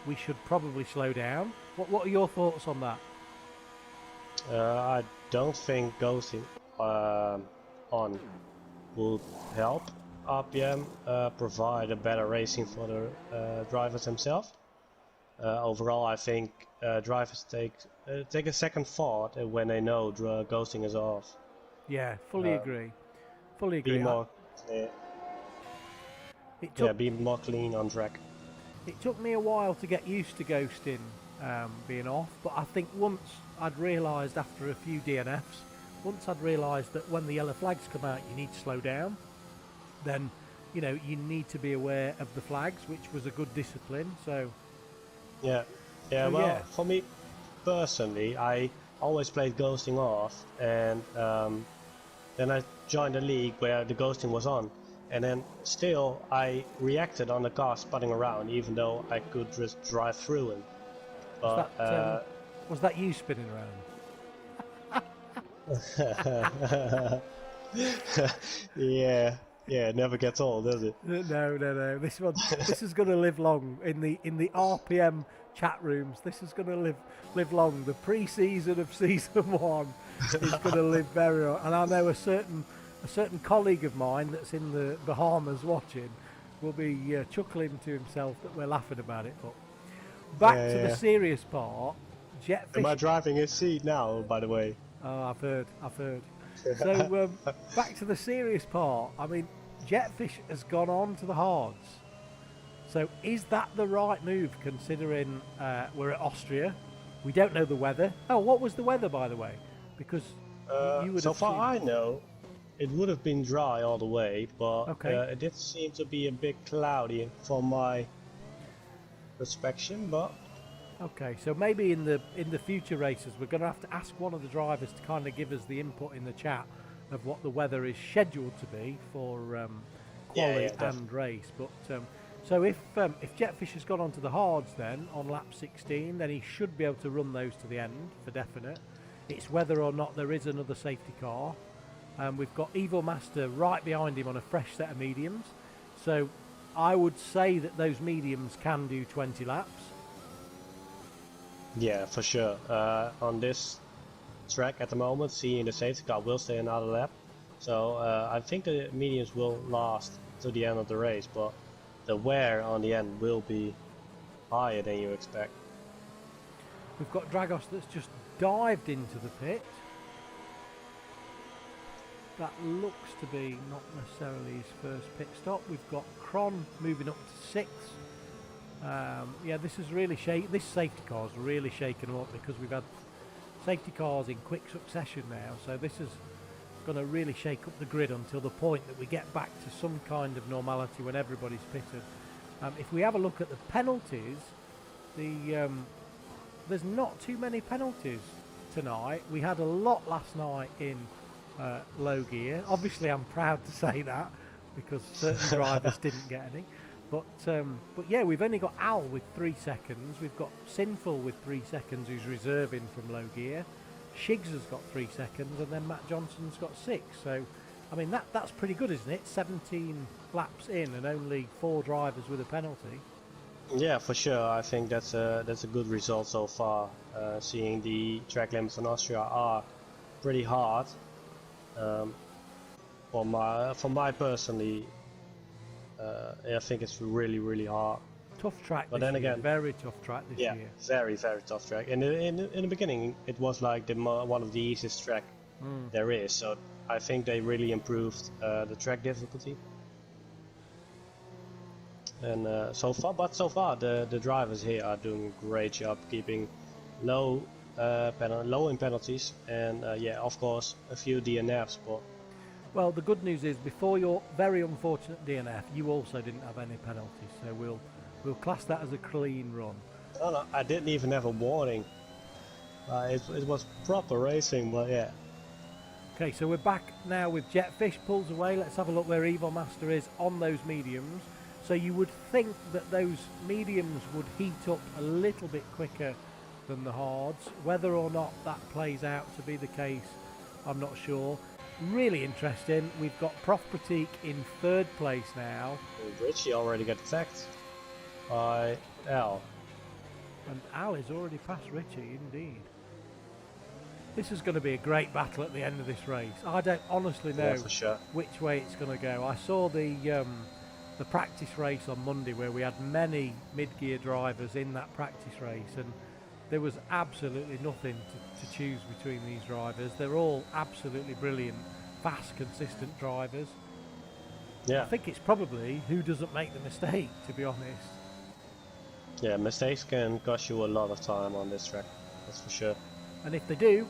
we should probably slow down. What are your thoughts on that? I don't think ghosting on will help RPM provide a better racing for the drivers themselves. Overall, I think drivers take a second thought when they know ghosting is off. Yeah, fully agree. Be more clear. Be more clean on track. It took me a while to get used to ghosting being off, but I think once I'd realised after a few DNFs, once I'd realised that when the yellow flags come out you need to slow down, then you need to be aware of the flags, which was a good discipline. So for me personally, I always played ghosting off, and then I joined a league where the ghosting was on. And then still I reacted on the car sputting around, even though I could just drive through him. But was that you spinning around? Yeah, it never gets old, does it? No. This is going to live long in the RPM chat rooms. This is going to live long. The pre-season of season 1 is going to live very long. And I know a certain colleague of mine that's in the Bahamas watching will be chuckling to himself that we're laughing about it. But back to the serious part, Jetfish. Am I driving his seat now, by the way? Oh, I've heard. So back to the serious part. I mean, Jetfish has gone on to the hards. So is that the right move, considering we're at Austria? We don't know the weather. Oh, what was the weather, by the way? Because you would. So far, I know. It would have been dry all the way, but it did seem to be a bit cloudy from my perspective. But okay, so maybe in the future races, we're going to have to ask one of the drivers to kind of give us the input in the chat of what the weather is scheduled to be for quali and race. But so if Jetfish has gone onto the hards then on lap 16, then he should be able to run those to the end for definite. It's whether or not there is another safety car. We've got Evil Master right behind him on a fresh set of mediums. So I would say that those mediums can do 20 laps. Yeah, for sure. On this track at the moment, seeing the safety car will stay another lap. So I think the mediums will last to the end of the race, but the wear on the end will be higher than you expect. We've got Dragos that's just dived into the pit. that looks to be not necessarily his first pit stop. We've got Cron moving up to 6th. Yeah, this is really this safety car's really shaken up because we've had safety cars in quick succession now. So this is going to really shake up the grid until the point that we get back to some kind of normality when everybody's pitted. If we have a look at the penalties, there's not too many penalties tonight. We had a lot last night in low gear. Obviously, I'm proud to say that because certain drivers didn't get any. But yeah, we've only got Al with 3 seconds. We've got Sinful with 3 seconds, who's reserving from low gear. Shigs has got 3 seconds, and then Matt Johnson's got 6. So, I mean, that's pretty good, isn't it? 17 laps in and only 4 drivers with a penalty. Yeah, for sure. I think that's a good result so far. Seeing the track limits in Austria are pretty hard. For my personally, I think it's really hard. Tough track. But this then year. again, Very tough track this year. Very tough track. And in the beginning, it was like one of the easiest track there is. So I think they really improved the track difficulty. And so far the drivers here are doing a great job keeping low in penalties, and yeah, of course a few DNFs. But well, the good news is before your very unfortunate DNF, you also didn't have any penalties, so we'll class that as a clean run. no, I didn't even have a warning. It was proper racing, but yeah. Okay, so we're back now with Jetfish pulls away. Let's have a look where Evil Master is on those mediums. So you would think that those mediums would heat up a little bit quicker than the hards. Whether or not that plays out to be the case, I'm not sure. Really interesting. We've got Prof Pratik in 3rd place now. Richie already got attacked by Al. And Al is already past Richie, indeed. This is going to be a great battle at the end of this race. I don't honestly know For sure. which way it's going to go. I saw the practice race on Monday where we had many mid-gear drivers in that practice race, and there was absolutely nothing to choose between these drivers. They're all absolutely brilliant, fast, consistent drivers. Yeah. I think it's probably who doesn't make the mistake, to be honest. Yeah, mistakes can cost you a lot of time on this track, that's for sure. And if they do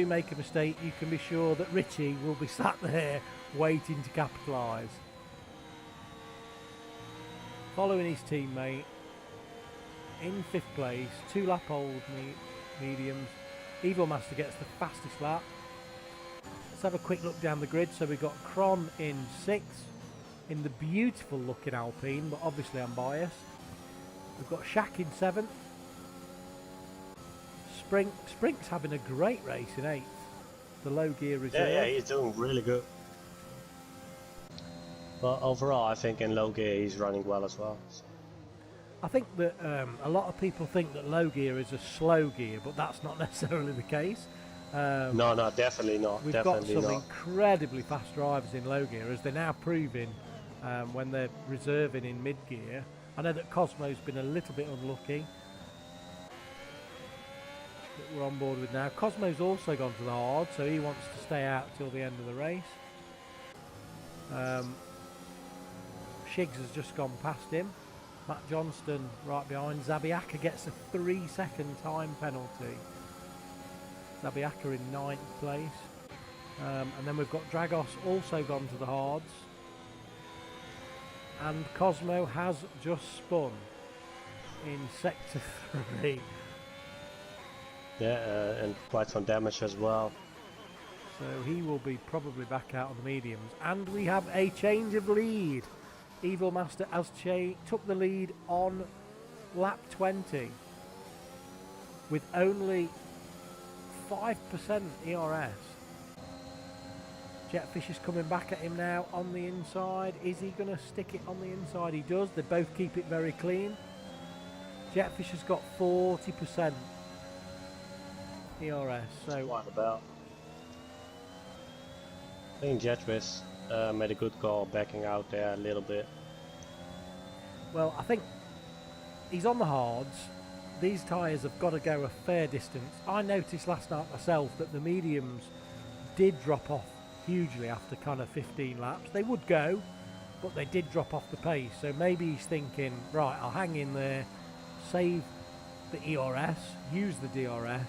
make a mistake, you can be sure that Richie will be sat there waiting to capitalise. Following his teammate in 5th place, 2 lap old mediums. Evil Master gets the fastest lap. Let's have a quick look down the grid. So we've got Cron in 6th in the beautiful looking Alpine, but obviously I'm biased. We've got Shaq in 7th. Sprink's having a great race in 8th. The low gear reserve. Yeah, he's doing really good. But overall, I think in low gear he's running well as well. So. I think that a lot of people think that low gear is a slow gear, but that's not necessarily the case. No, definitely not. We've got some incredibly fast drivers in low gear, as they're now proving when they're reserving in mid gear. I know that Cosmo's been a little bit unlucky that we're on board with now. Cosmo's also gone to the hard, so he wants to stay out till the end of the race. Shigs has just gone past him. Matt Johnston right behind. Zabiaka gets a 3-second time penalty. Zabiaka in 9th place. And then we've got Dragos also gone to the hards. And Cosmo has just spun in sector 3. Yeah, and quite some damage as well. So he will be probably back out on the mediums. And we have a change of lead. Evil Master as took the lead on lap 20 with only 5% ERS. Jetfish is coming back at him now on the inside. Is he going to stick it on the inside? He does. They both keep it very clean. Jetfish has got 40% ERS. So What about? I think Jetfish made a good call backing out there a little bit. well, I think he's on the hards. These tyres have got to go a fair distance. I noticed last night myself that the mediums did drop off hugely after kind of 15 laps. They would go, but they did drop off the pace. So maybe he's thinking, right, I'll hang in there, save the ERS, use the DRS.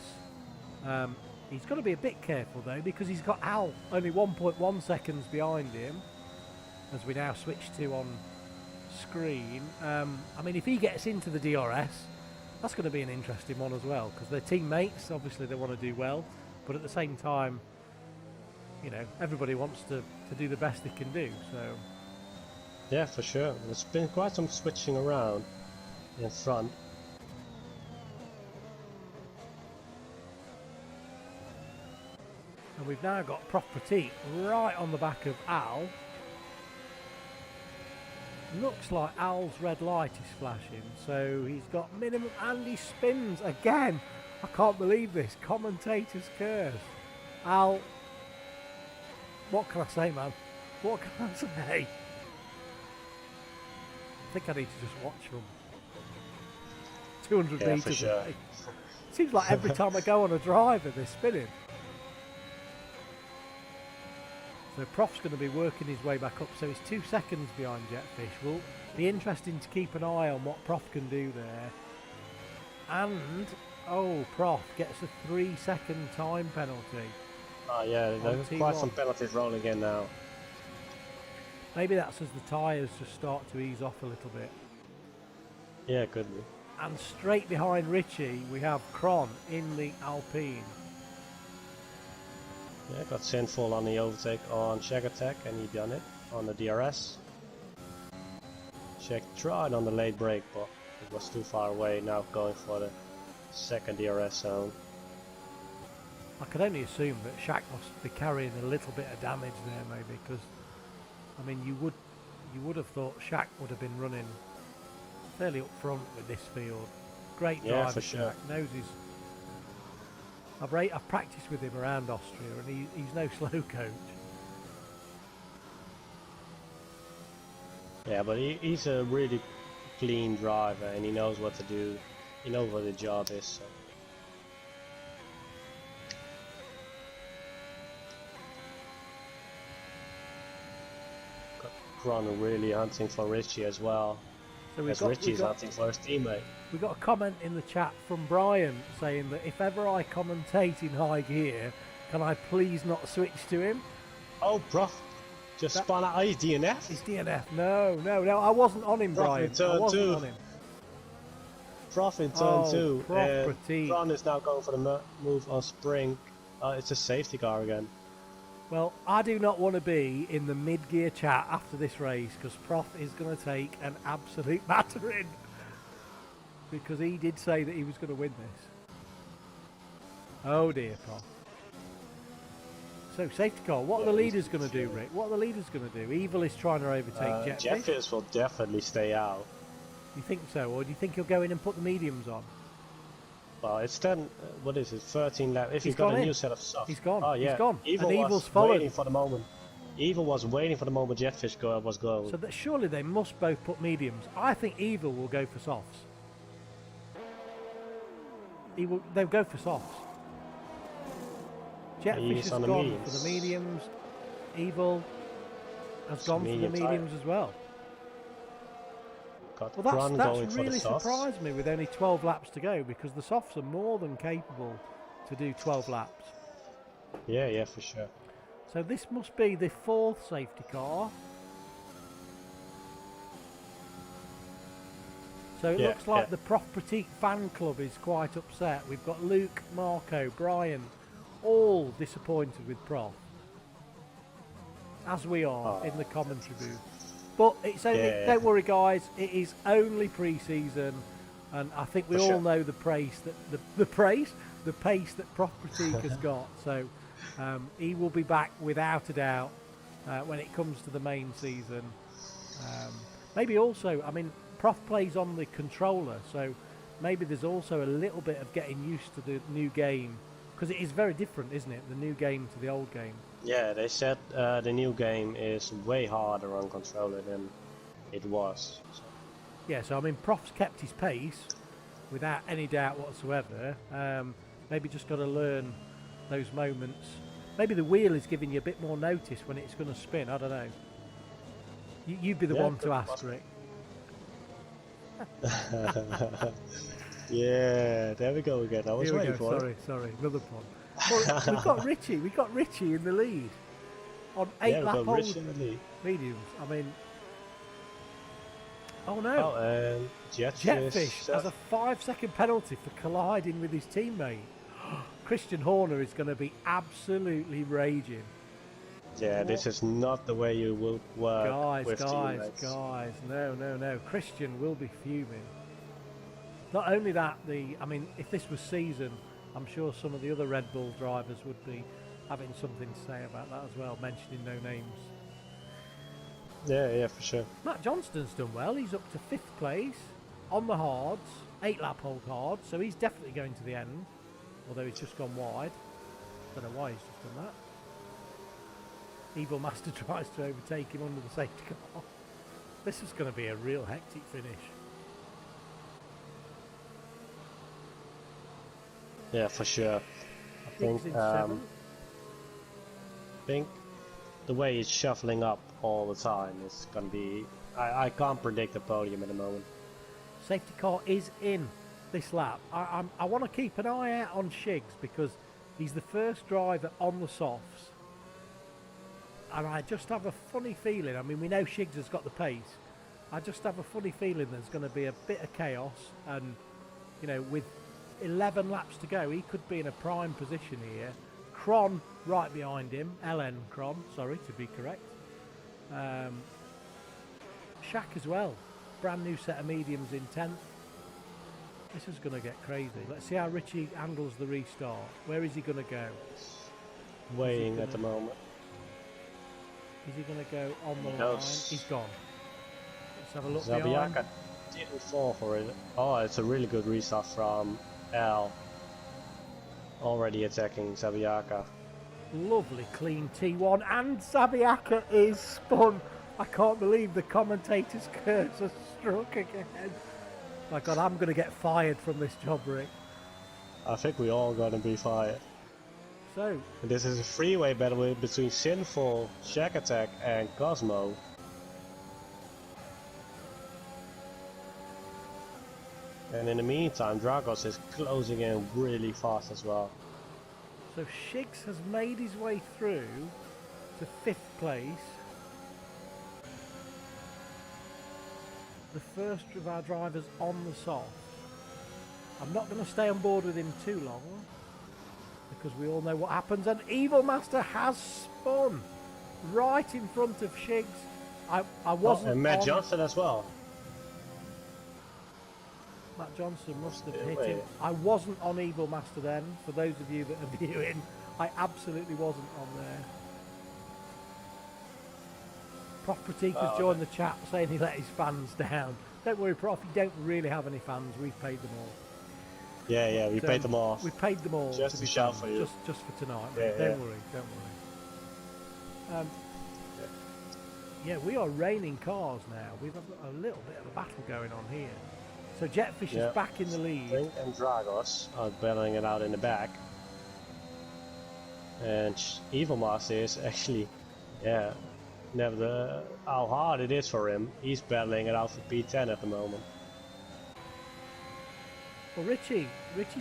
He's got to be a bit careful though, because he's got Al only 1.1 seconds behind him, as we now switch to on screen. I mean, if he gets into the DRS, that's going to be an interesting one as well, because they're teammates. Obviously they want to do well, but at the same time, you know, everybody wants to do the best they can do. So yeah, for sure. There's been quite some switching around in front. and we've now got Prof Petit right on the back of Al. Looks like Al's red light is flashing, so he's got minimum, and he spins again. I can't believe this. Commentator's curse. Al, what can I say, man? What can I say? I think I need to just watch them. 200 Yeah, metres for sure. away. Seems like every time I go on a driver, they're spinning. So Prof's going to be working his way back up, so he's 2 seconds behind Jetfish. Will be interesting to keep an eye on what Prof can do there. And, oh, Prof gets a 3-second time penalty. Oh yeah, there's quite some penalties rolling in now. Maybe that's as the tyres just start to ease off a little bit. Yeah, it could be. And straight behind Richie, we have Kron in the Alpine. Yeah, got Sinful on the overtake on Shag Attack, and he done it on the DRS. Shag tried on the late break, but it was too far away. Now going for the second DRS zone. I can only assume that Shaq must be carrying a little bit of damage there, maybe, because I mean, you would have thought Shaq would have been running fairly up front with this field. Great driver, yeah, for sure. Shaq knows his. I've practiced with him around Austria, and he's no slow coach. Yeah, but he's a really clean driver, and he knows what to do. He knows what the job is. So. Got Kron really hunting for Richie as well. So Richie's hunting for his teammate. We got a comment in the chat from Brian saying that if ever I commentate in high gear, can I please not switch to him? Oh, Prof just spun out. Oh, he's DNF? He's DNF. No, I wasn't on him, Prof Brian. in turn I wasn't two. on him. Prof in turn 2. Prof Kron is now going for the move on Spring. It's a safety car again. Well, I do not want to be in the mid-gear chat after this race, because Prof is going to take an absolute battering. Because he did say that he was going to win this. Oh dear, Prof. So, safety car, what are the leaders going to do, Rick? What are the leaders going to do? Evil is trying to overtake Jetfish. Jetfish will definitely stay out. You think so, or do you think he'll go in and put the mediums on? Well, it's 10, what is it, 13 laps. If he's got a new set of softs. He's gone. Oh, yeah. He's gone. Evil and was Evil's followed. waiting for the moment. Evil was waiting for the moment Jetfish was going. So that surely they must both put mediums. I think Evil will go for softs. They'll go for softs. Jetfish has gone for the mediums. Evil has gone for the mediums as well. Well, that's really surprised me with only 12 laps to go, because the softs are more than capable to do 12 laps. Yeah, for sure. So this must be the 4th safety car. So it looks like the Prof Petit fan club is quite upset. We've got Luke, Marco, Brian, all disappointed with Prof. As we are in the commentary booth. But it's only, don't worry guys, it is only pre-season, and I think we all know the pace that the pace that Prof Petit has got. So he will be back without a doubt when it comes to the main season. Maybe also, I mean, Prof plays on the controller, so maybe there's also a little bit of getting used to the new game, because it is very different, isn't it? The new game to the old game. Yeah, they said the new game is way harder on controller than it was. So. Yeah, so I mean, Prof's kept his pace without any doubt whatsoever. Maybe just got to learn those moments Maybe the wheel is giving you a bit more notice when it's going to spin. I don't know. You'd be the one to ask, Rick. Yeah, there we go again. I was waiting for it. Sorry, another pun. Well, we've got Richie. We've got Richie in the lead on 8 lap old mediums. I mean, oh no! Oh, and Jetfish has a 5-second penalty for colliding with his teammate. Christian Horner is going to be absolutely raging. Yeah, this is not the way you will work with teammates. Guys, no. Christian will be fuming. Not only that, I mean, if this was season, I'm sure some of the other Red Bull drivers would be having something to say about that as well, mentioning no names. Yeah, for sure. Matt Johnston's done well. He's up to 5th place on the hards, 8 lap hold hard, so he's definitely going to the end, although he's just gone wide. Don't know why he's just done that. Evil Master tries to overtake him under the safety car. This is going to be a real hectic finish. Yeah, for sure. I think the way it's shuffling up all the time is going to be... I can't predict the podium at the moment. Safety car is in this lap. I want to keep an eye out on Shigs because he's the first driver on the softs. And I just have a funny feeling, I mean, we know Shigs has got the pace. I just have a funny feeling there's going to be a bit of chaos. And, you know, with 11 laps to go, he could be in a prime position here. Cron right behind him. LN Cron, sorry, to be correct. Shaq as well. Brand new set of mediums in 10th. This is going to get crazy. Let's see how Richie handles the restart. Where is he going to go? Weighing at the moment. Is he going to go on the line? He's gone. Let's have a look Zabiaka behind. didn't fall for it. Oh, it's a really good restart from Al. Already attacking Zabiaka. Lovely clean T1 and Zabiaka is spun. I can't believe the commentator's curse has struck again. My God, I'm going to get fired from this job, Rick. I think we're all going to be fired. So, this is a freeway battle between Sinful, Shack Attack and Cosmo. And in the meantime, Dragos is closing in really fast as well. So Shigs has made his way through to 5th place. The first of our drivers on the soft. I'm not going to stay on board with him too long because we all know what happens, and Evil Master has spun right in front of Shigs. I wasn't and Matt Johnson as well. Matt Johnson must have hit him. I wasn't on Evil Master then, for those of you that are viewing. I absolutely wasn't on there. Prof Pratik has joined the chat saying he let his fans down. Don't worry, Prof, you don't really have any fans. We've paid them all. Yeah, we paid them off. We paid them all. Just to shout for you. Just for tonight. Yeah, don't worry. Yeah, we are raining cars now. We've got a little bit of a battle going on here. So Jetfish is back in the lead. Spring and Dragos are battling it out in the back. And Evil Master is actually, never how hard it is for him. He's battling it out for P10 at the moment. Well, Richie's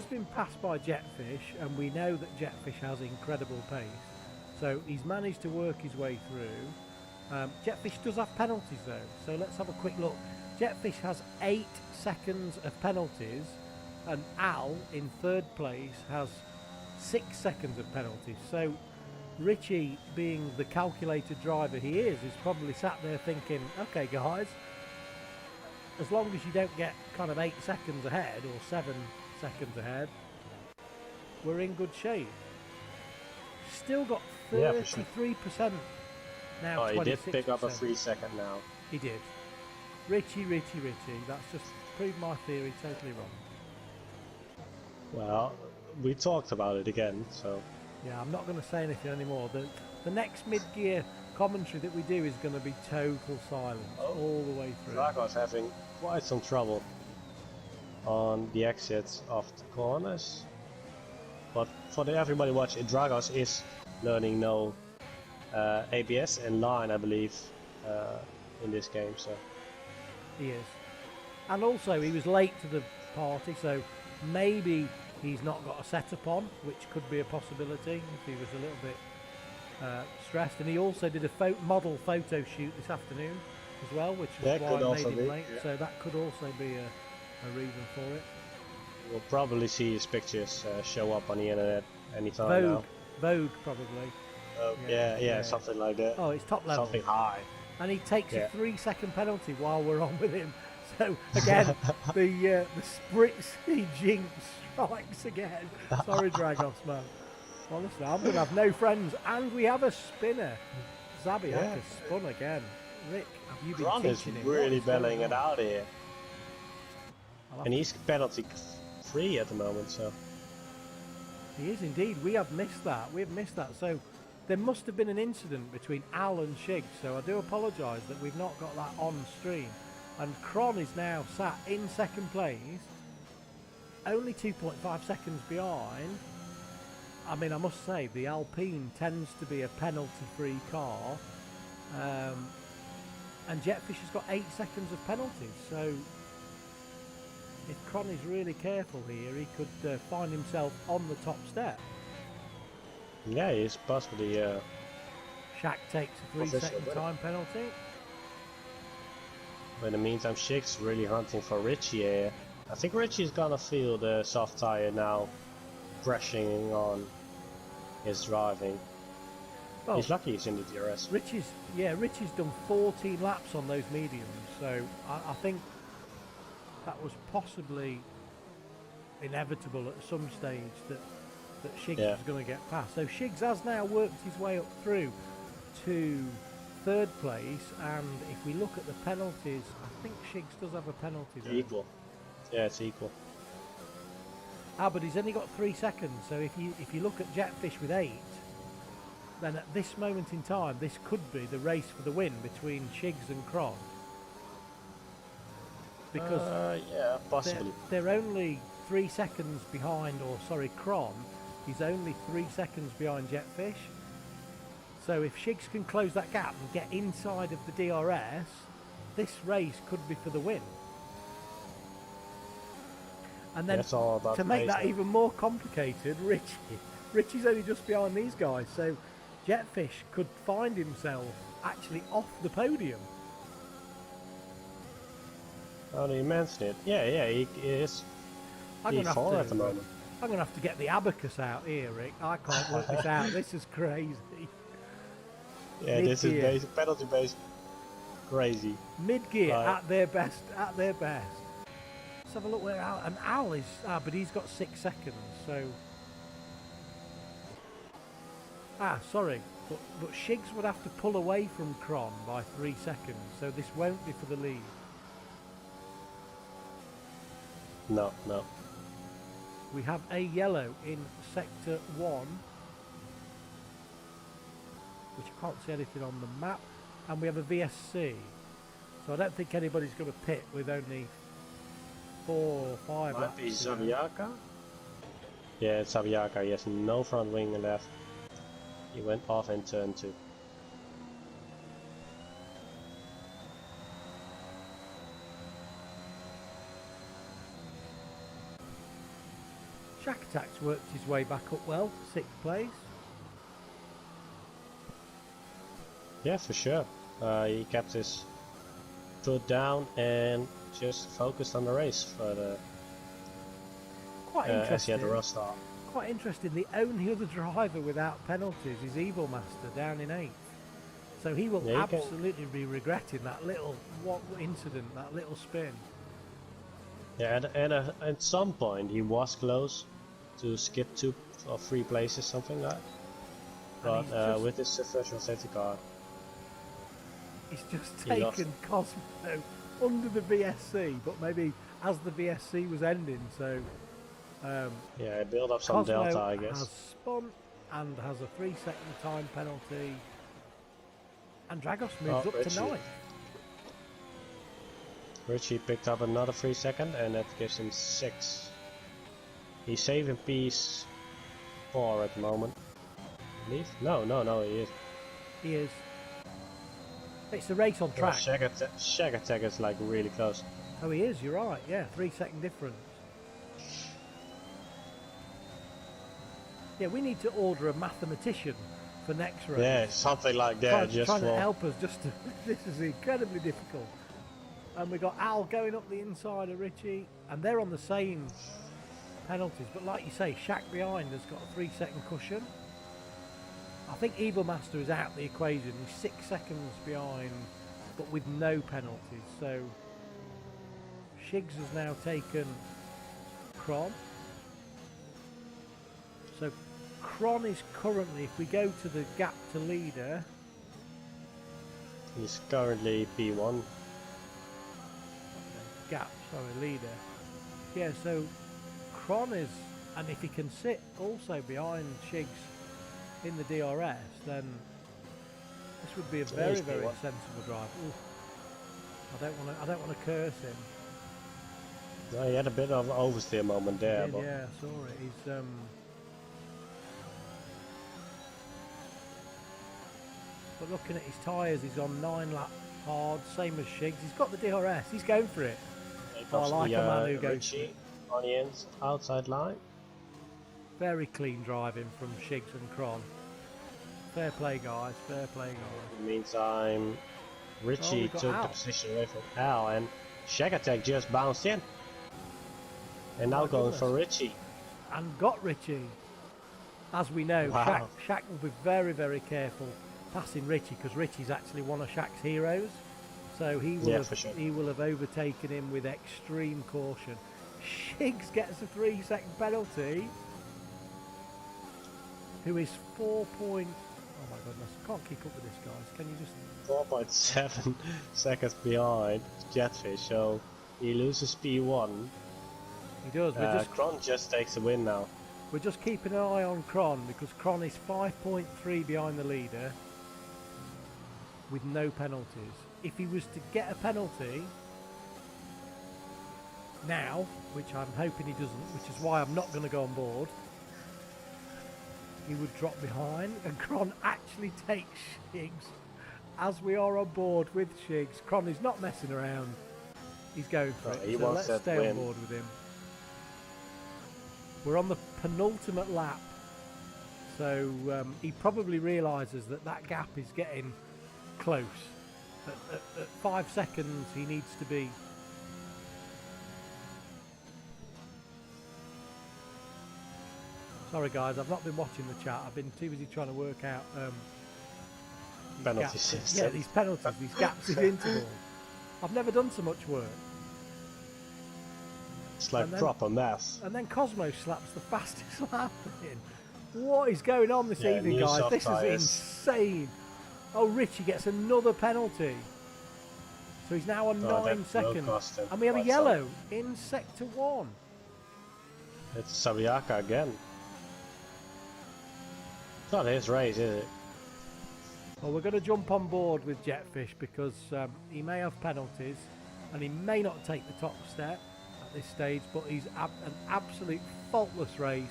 been passed by Jetfish, and we know that Jetfish has incredible pace. So he's managed to work his way through. Jetfish does have penalties though, so let's have a quick look. Jetfish has 8 seconds of penalties, and Al in 3rd place has 6 seconds of penalties. So Richie, being the calculated driver he is probably sat there thinking, okay guys, as long as you don't get kind of 8 seconds ahead or 7 seconds ahead, we're in good shape. Still got 33% now. Oh, he did pick up a 3-second now. He did. Richie, that's just proved my theory totally wrong. Well, we talked about it again, so... Yeah, I'm not going to say anything anymore. The next mid-gear commentary that we do is going to be total silence all the way through. Dragos having quite some trouble on the exits of the corners. But for everybody watching, Dragos is learning no ABS and line, I believe, in this game. So He is. And also, he was late to the party, so maybe he's not got a setup on, which could be a possibility if he was a little bit stressed. And he also did a model photo shoot this afternoon as well, which is why I made him late. Yeah. So that could also be a reason for it. We'll probably see his pictures show up on the internet anytime now. Vogue, probably. Yeah, something like that. Oh, it's top level. Something high. And he takes a 3-second penalty while we're on with him. So again, the spritzy jinx strikes again. Sorry, Dragos, man. Honestly, I'm going to have no friends. And we have a spinner. Zabiak has spun again. Rick, have you been teaching him? Is really belling it out here. And he's penalty free at the moment, so. He is indeed. We have missed that. So there must have been an incident between Al and Shig. So I do apologise that we've not got that on stream. And Kron is now sat in second place, only 2.5 seconds behind. I mean, I must say, the Alpine tends to be a penalty-free car. And Jetfish has got 8 seconds of penalties. So if Kron is really careful here, he could find himself on the top step. Yeah, he's possibly... Shaq takes a 3-second time penalty. But in the meantime, Shig's really hunting for Richie here. I think Richie's gonna feel the soft tire now pressing on his driving. Well, he's lucky he's in the DRS. Richie's done 14 laps on those mediums, so I think that was possibly inevitable at some stage that Shiggs was going to get past. So Shiggs has now worked his way up through to third place, and if we look at the penalties, I think Shiggs does have a penalty there. Equal. Yeah, it's equal. But he's only got 3 seconds, so if you look at Jetfish with 8, then at this moment in time, this could be the race for the win between Shiggs and Kron. Because yeah, possibly. They're only 3 seconds behind, Kron is only 3 seconds behind Jetfish. So if Shiggs can close that gap and get inside of the DRS, this race could be for the win. And then to make that even more complicated, Richie's only just behind these guys, so Jetfish could find himself actually off the podium. Oh, you mentioned it. Yeah, he is. He's 4 at the moment. I'm going to have to get the abacus out here, Rick. I can't work this out. This is crazy. Yeah, this is penalty based. Crazy. Mid-gear at their best. Let's have a look where Al... And Al is... but he's got 6 seconds, so... sorry. But Shiggs would have to pull away from Kron by 3 seconds, so this won't be for the lead. No. We have a yellow in Sector 1, which I can't see anything on the map, and we have a VSC. So I don't think anybody's going to pit with only 4 or 5 laps. Might be Zabiaka? Yeah, it's Zabiaka. He has no front wing left. He went off in turn 2. Shack Attack's worked his way back up well, 6th place. Yeah, for sure. He kept his foot down and just focused on the race for the. Quite interesting. As he had the rust off. Quite interesting. The only other driver without penalties is Evil Master down in 8th. So he will absolutely be regretting that little incident, that little spin. Yeah, and at some point he was close to skip 2 or 3 places, something like that. But with this special safety car, he's just taken Cosmo under the VSC, but maybe as the VSC was ending, so yeah, it built up some Cosmo delta, I guess. has spun and has a 3-second time penalty, and Dragos moves up to 9th. Richie picked up another 3 second, and that gives him 6. He's saving P4 at the moment. believe. No, he is. He is. It's the race on track. Shag Attack is like really close. Oh, he is, you're right. Yeah, 3-second difference. Yeah, we need to order a mathematician for next race. Yeah, something like that. Trying to help us just to... This is incredibly difficult. And we got Al going up the inside of Richie, and they're on the same penalties. But like you say, Shaq behind has got a 3-second cushion. I think Evil Master is out the equation. He's 6 seconds behind, but with no penalties. So Shigs has now taken Kron. So Kron is currently, if we go to the gap to leader, he's currently P1. Gap, sorry, leader. Yeah, so Kron is, and if he can sit also behind Shigs in the DRS, then this would be a very, very sensible drive. Ooh. I don't want to curse him. No, he had a bit of an oversteer moment there. But Yeah, I saw it. He's but looking at his tyres, he's on 9-lap hard, same as Shigs. He's got the DRS. He's going for it. I like a man who goes for it. On the outside line. Very clean driving from Shigs and Kron. Fair play, guys. Fair play, guys. In the meantime, Richie took the position away from Al, and Shag Attack just bounced in. And now going for Richie. And got Richie. As we know, Wow. Shaq will be very, very careful passing Richie, because Richie's actually one of Shaq's heroes. So he will have overtaken him with extreme caution. Shigs gets a 3-second penalty. Who is 4 point... Oh my goodness, I can't keep up with this, guys. Can you just... 4.7 seconds behind Jetfish, so he loses P1. He does. Kron just takes the win now. We're just keeping an eye on Kron, because Kron is 5.3 behind the leader with no penalties. If he was to get a penalty now, which I'm hoping he doesn't, which is why I'm not going to go on board, he would drop behind, and Kron actually takes Shigs as we are on board with Shigs. Kron is not messing around. He's going for it. So let's stay on board with him. We're on the penultimate lap. So he probably realises that that gap is getting close. At 5 seconds he needs to be... Sorry guys, I've not been watching the chat. I've been too busy trying to work out penalty system. Yeah, these penalties, these gaps in intervals. I've never done so much work. It's like proper maths. And then Cosmo slaps the fastest lap in. What is going on this evening, guys? This is insane. Oh, Richie gets another penalty. So he's now on 9 seconds. And we have a yellow in Sector 1. It's Sabiaka again. It's not his race, is it? Well, we're going to jump on board with Jetfish, because he may have penalties and he may not take the top step at this stage, but he's an absolute faultless race,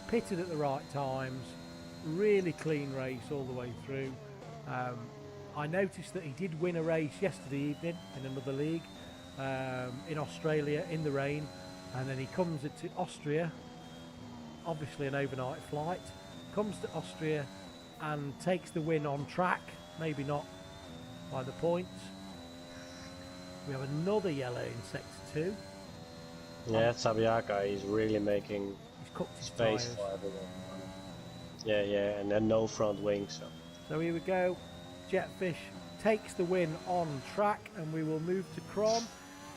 pitted at the right times, really clean race all the way through. I noticed that he did win a race yesterday evening in another league in Australia in the rain, and then he comes to Austria, obviously an overnight flight, comes to Austria and takes the win on track, maybe not by the points. We have another yellow in Sector 2. Yeah, Sabiaka, he's really making space for everyone. Yeah, and then no front wing. So here we go. Jetfish takes the win on track, and we will move to Kron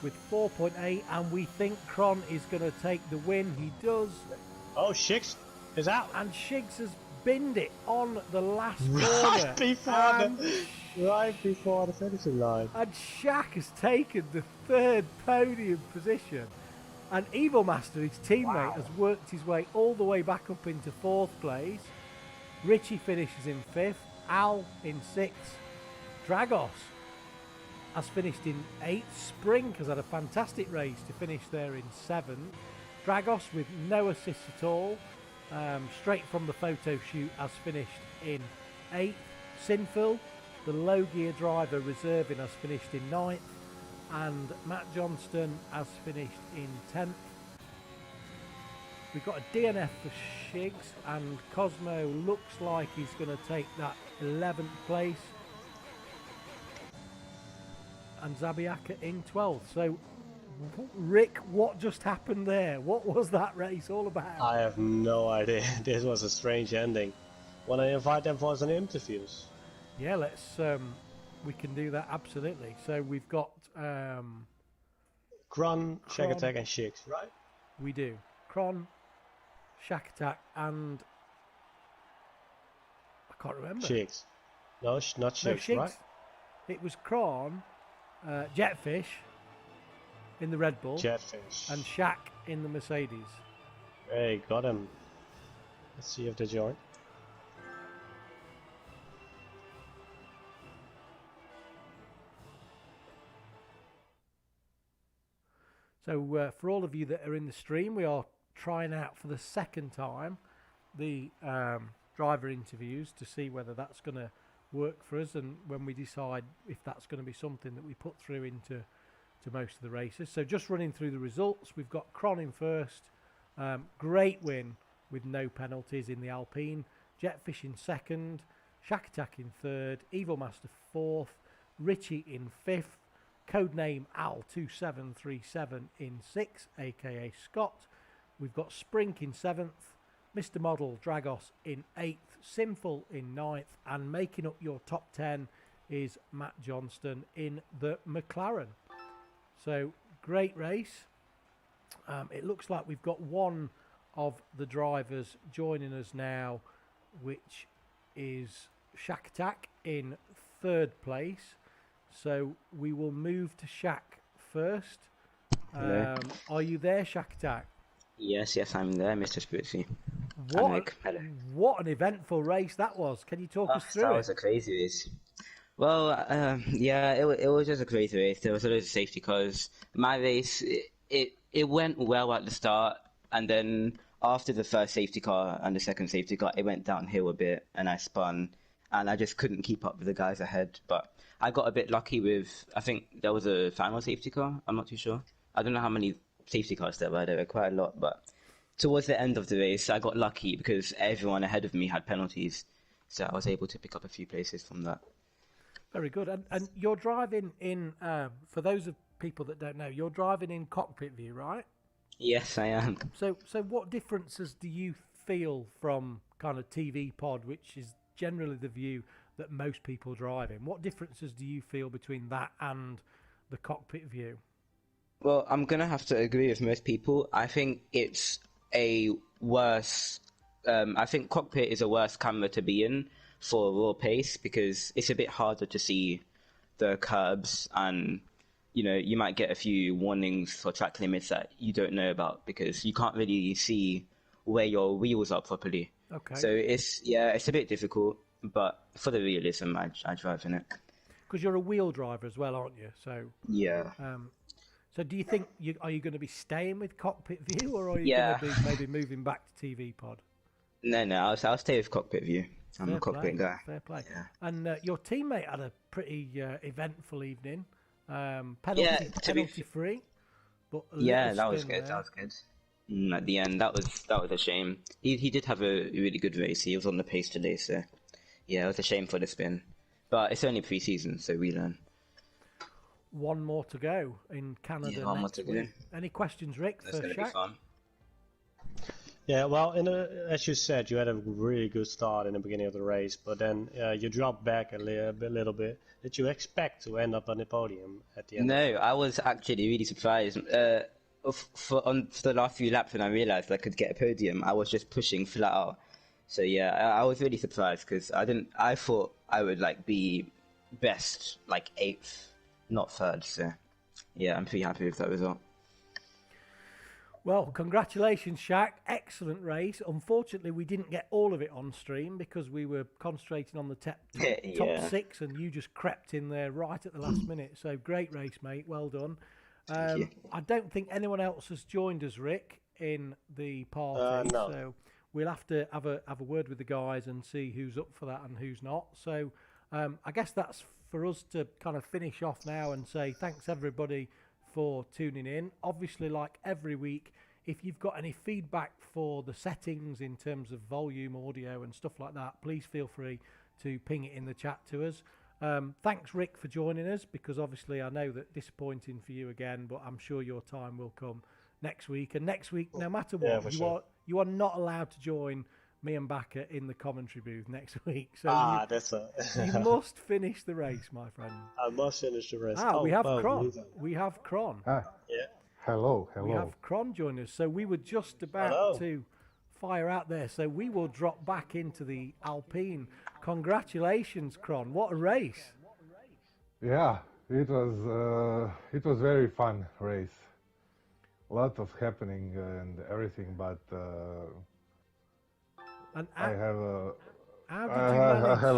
with 4.8, and we think Kron is going to take the win. He does. Oh, Shigs is out. And Shigs has binned it on the last corner. Right before the finishing line. And Shaq has taken the 3rd podium position. And Evil Master, his teammate, has worked his way all the way back up into 4th place. Richie finishes in 5th. Al in 6th. Dragos has finished in 8th. Sprink has had a fantastic race to finish there in 7th. Dragos with no assists at all. straight from the photo shoot, has finished in 8th. Sinful, the low gear driver reserving, has finished in 9th. And Matt Johnston has finished in 10th. We've got a DNF for Shigs, and Cosmo looks like he's going to take that 11th place. And Zabiaka in 12th. So, Rick, what just happened there? What was that race all about? I have no idea. This was a strange ending. Want to invite them for some interviews? Yeah, let's. We can do that, absolutely. So we've got Kron, Shack Attack, and Shix, right? We do. Kron, Shack Attack, and I can't remember. Shix. No, not Shix, right? It was Kron, Jetfish in the Red Bull, Jetfish, and Shack in the Mercedes. Hey, got him. Let's see if they join. So for all of you that are in the stream, we are trying out for the second time the driver interviews to see whether that's going to work for us, and when we decide if that's going to be something that we put through into most of the races. So just running through the results, we've got Kron in first, great win with no penalties in the Alpine, Jetfish in second, Shack Attack in third, Evil Master fourth, Richie in fifth, codename Al2737 in 6th, aka Scott. We've got Sprink in 7th, Mr. Model Dragos in 8th, Sinful in 9th, and making up your top 10 is Matt Johnston in the McLaren. So, great race. It looks like we've got one of the drivers joining us now, which is Shack Attack in 3rd place. So we will move to Shack first. Are you there, Shack Attack? Yes, I'm there, Mr. Spootsy. What an eventful race that was. Can you talk us through it? That was a crazy race. Well, yeah, it was just a crazy race. There was a lot of safety cars. My race, it went well at the start, and then after the first safety car and the second safety car, it went downhill a bit, and I spun, and I just couldn't keep up with the guys ahead. But I got a bit lucky with, I think there was a final safety car. I'm not too sure. I don't know how many safety cars there were quite a lot, but towards the end of the race, I got lucky because everyone ahead of me had penalties, so I was able to pick up a few places from that. Very good. And you're driving in, for those of people that don't know, you're driving in cockpit view, right? Yes, I am. So what differences do you feel from kind of TV pod, which is generally the view that most people drive in? What differences do you feel between that and the cockpit view? Well, I'm going to have to agree with most people. I think it's a worse... I think cockpit is a worse camera to be in for raw pace because it's a bit harder to see the curbs, and you might get a few warnings for track limits that you don't know about because you can't really see where your wheels are properly. Okay. So it's a bit difficult, but for the realism, I drive in it. Because you're a wheel driver as well, aren't you? So yeah. So do you think are you going to be staying with cockpit view, or are you going to be maybe moving back to TV pod? No, I'll stay with cockpit view. I'm a cockpit guy. Fair play. Yeah. And your teammate had a pretty eventful evening. Penalty free. But that was good. That was good. At the end, that was a shame. He did have a really good race. He was on the pace today, so yeah, it was a shame for the spin. But it's only pre-season, so we learn. One more to go in Canada. Yeah, one more to go. Any questions, Rick? That's going to be fun. Yeah, well, as you said, you had a really good start in the beginning of the race, but then you dropped back a little bit. Did you expect to end up on the podium at the end? No, I was actually really surprised. For the last few laps, when I realised I could get a podium, I was just pushing flat out. So yeah, I was really surprised because I thought I would be best, 8th, not 3rd. So yeah, I'm pretty happy with that result. Well, congratulations, Shaq. Excellent race. Unfortunately, we didn't get all of it on stream because we were concentrating on the top 6, and you just crept in there right at the last minute. So great race, mate. Well done. I don't think anyone else has joined us, Rick, in the party. No. So we'll have to have a word with the guys and see who's up for that and who's not. So I guess that's for us to kind of finish off now and say thanks everybody for tuning in. Obviously, like every week, if you've got any feedback for the settings in terms of volume, audio and stuff like that, please feel free to ping it in the chat to us. Thanks, Rick, for joining us, because obviously I know that disappointing for you again, but I'm sure your time will come next week. And next week, no matter what, you are not allowed to join me and Bakker in the commentary booth next week. So you must finish the race, my friend. I must finish the race. We have Kron. We have Kron. Yeah. Hello. We have Kron join us. So we were just about to fire out there. So we will drop back into the Alpine. Congratulations, Kron. What a race. Yeah, it was very fun race. Lot of happening and everything, but I have a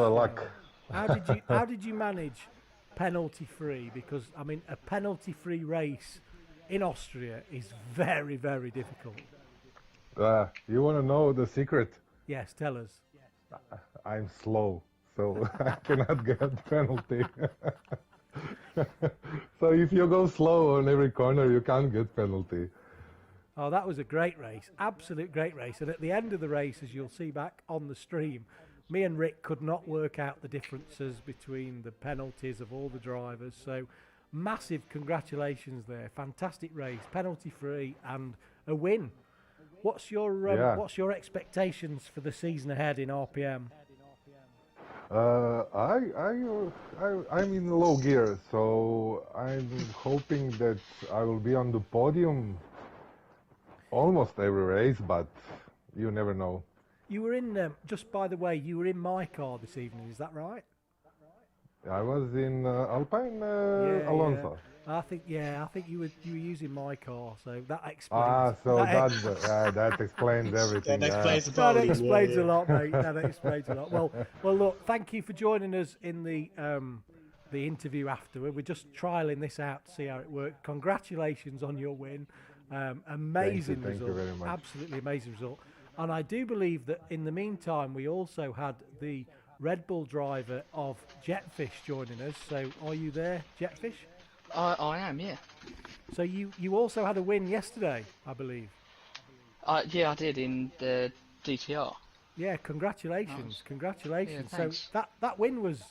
luck. How did you manage penalty free? Because I mean, a penalty free race in Austria is very, very difficult. You want to know the secret? Yes, tell us. I'm slow, so I cannot get penalty. So if you go slow on every corner, you can't get penalty. Oh, that was a great race, absolute great race. And at the end of the race, as you'll see back on the stream, me and Rick could not work out the differences between the penalties of all the drivers. So massive congratulations there. Fantastic race, penalty free and a win. What's your expectations for the season ahead in RPM? I'm in low gear, so I'm hoping that I will be on the podium almost every race, but you never know. You were in, just by the way, you were in my car this evening, is that right? I was in Alpine Alonso. Yeah. I think you were using my car, so that explains. That explains everything. That explains the That podium. explains a lot, mate. That explains a lot. Well, look, thank you for joining us in the interview afterward. We're just trialing this out to see how it worked. Congratulations on your win. Amazing result. Thank you very much. Absolutely amazing result. And I do believe that in the meantime, we also had the Red Bull driver of Jetfish joining us. So are you there, Jetfish? I am, yeah. So you also had a win yesterday, I believe. Yeah, I did in the DTR. Yeah, congratulations, Nice. congratulations. Yeah, so thanks. that win was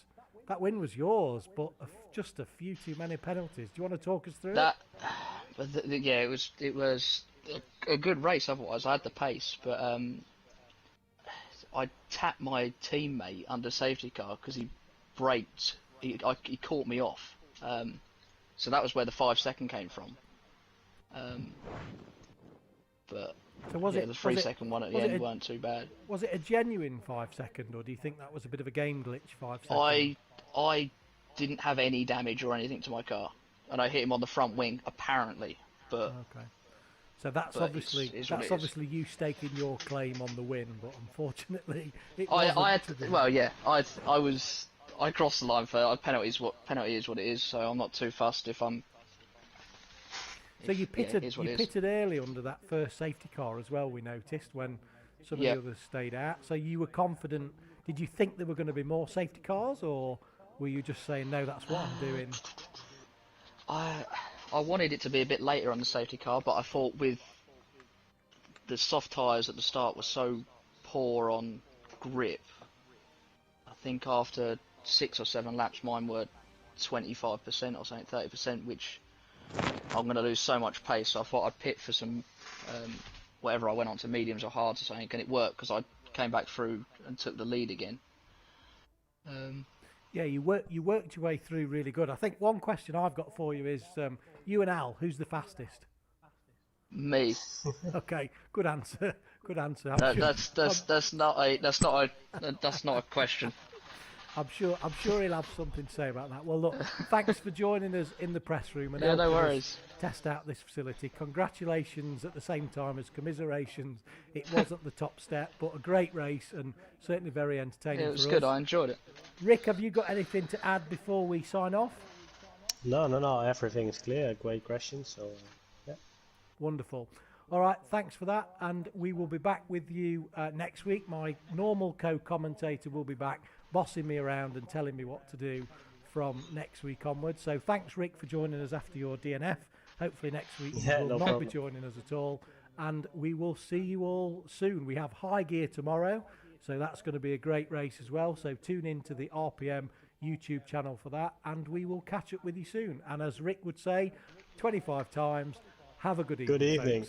yours, but just a few too many penalties. Do you want to talk us through it? Yeah, it was a good race. Otherwise, I had the pace, but I tapped my teammate under safety car because he braked. He caught me off. So that was where the 5 second came from. But So was it the 3 second one at the end weren't too bad. Was it a genuine 5 second, or do you think that was a bit of a game glitch 5 seconds? I didn't have any damage or anything to my car, and I hit him on the front wing apparently. But okay, so that's but obviously it's what it is. obviously you staking your claim on the win, but unfortunately it I wasn't had to be. well, yeah, I crossed the line for penalty is what it is. So I'm not too fussed if I'm. So you pitted it is what it is. pitted early under that first safety car as well. We noticed when some of the others stayed out. So you were confident. Did you think there were going to be more safety cars, or were you just saying no? That's what I'm doing. I wanted it to be a bit later on the safety car, but I thought with the soft tyres at the start were so poor on grip. I think after 6 or 7 laps, mine were 25% or something, 30%, which I'm going to lose so much pace. So I thought I'd pit for some, whatever I went on to mediums or hards or something, and it worked because I came back through and took the lead again. Yeah, you worked your way through really good. I think one question I've got for you is, you and Al, who's the fastest? Me. Okay, good answer. Good answer. That's not a question. I'm sure he'll have something to say about that. Well, look, thanks for joining us in the press room and Yeah, no helping us worries. test out this facility. Congratulations at the same time as commiserations. It wasn't the top step, but a great race and certainly very entertaining. Yeah, it was for good. us. I enjoyed it. Rick, have you got anything to add before we sign off? No, everything is clear. Great question. So, yeah. Wonderful. All right, thanks for that, and we will be back with you next week. My normal co-commentator will be back, bossing me around and telling me what to do from next week onwards. So thanks, Rick, for joining us after your DNF. Hopefully next week you will not be joining us at all, and we will see you all soon. We have High Gear tomorrow, so that's going to be a great race as well. So tune in to the RPM YouTube channel for that, and we will catch up with you soon. And as Rick would say 25 times, have a good evening. Good evening. Folks.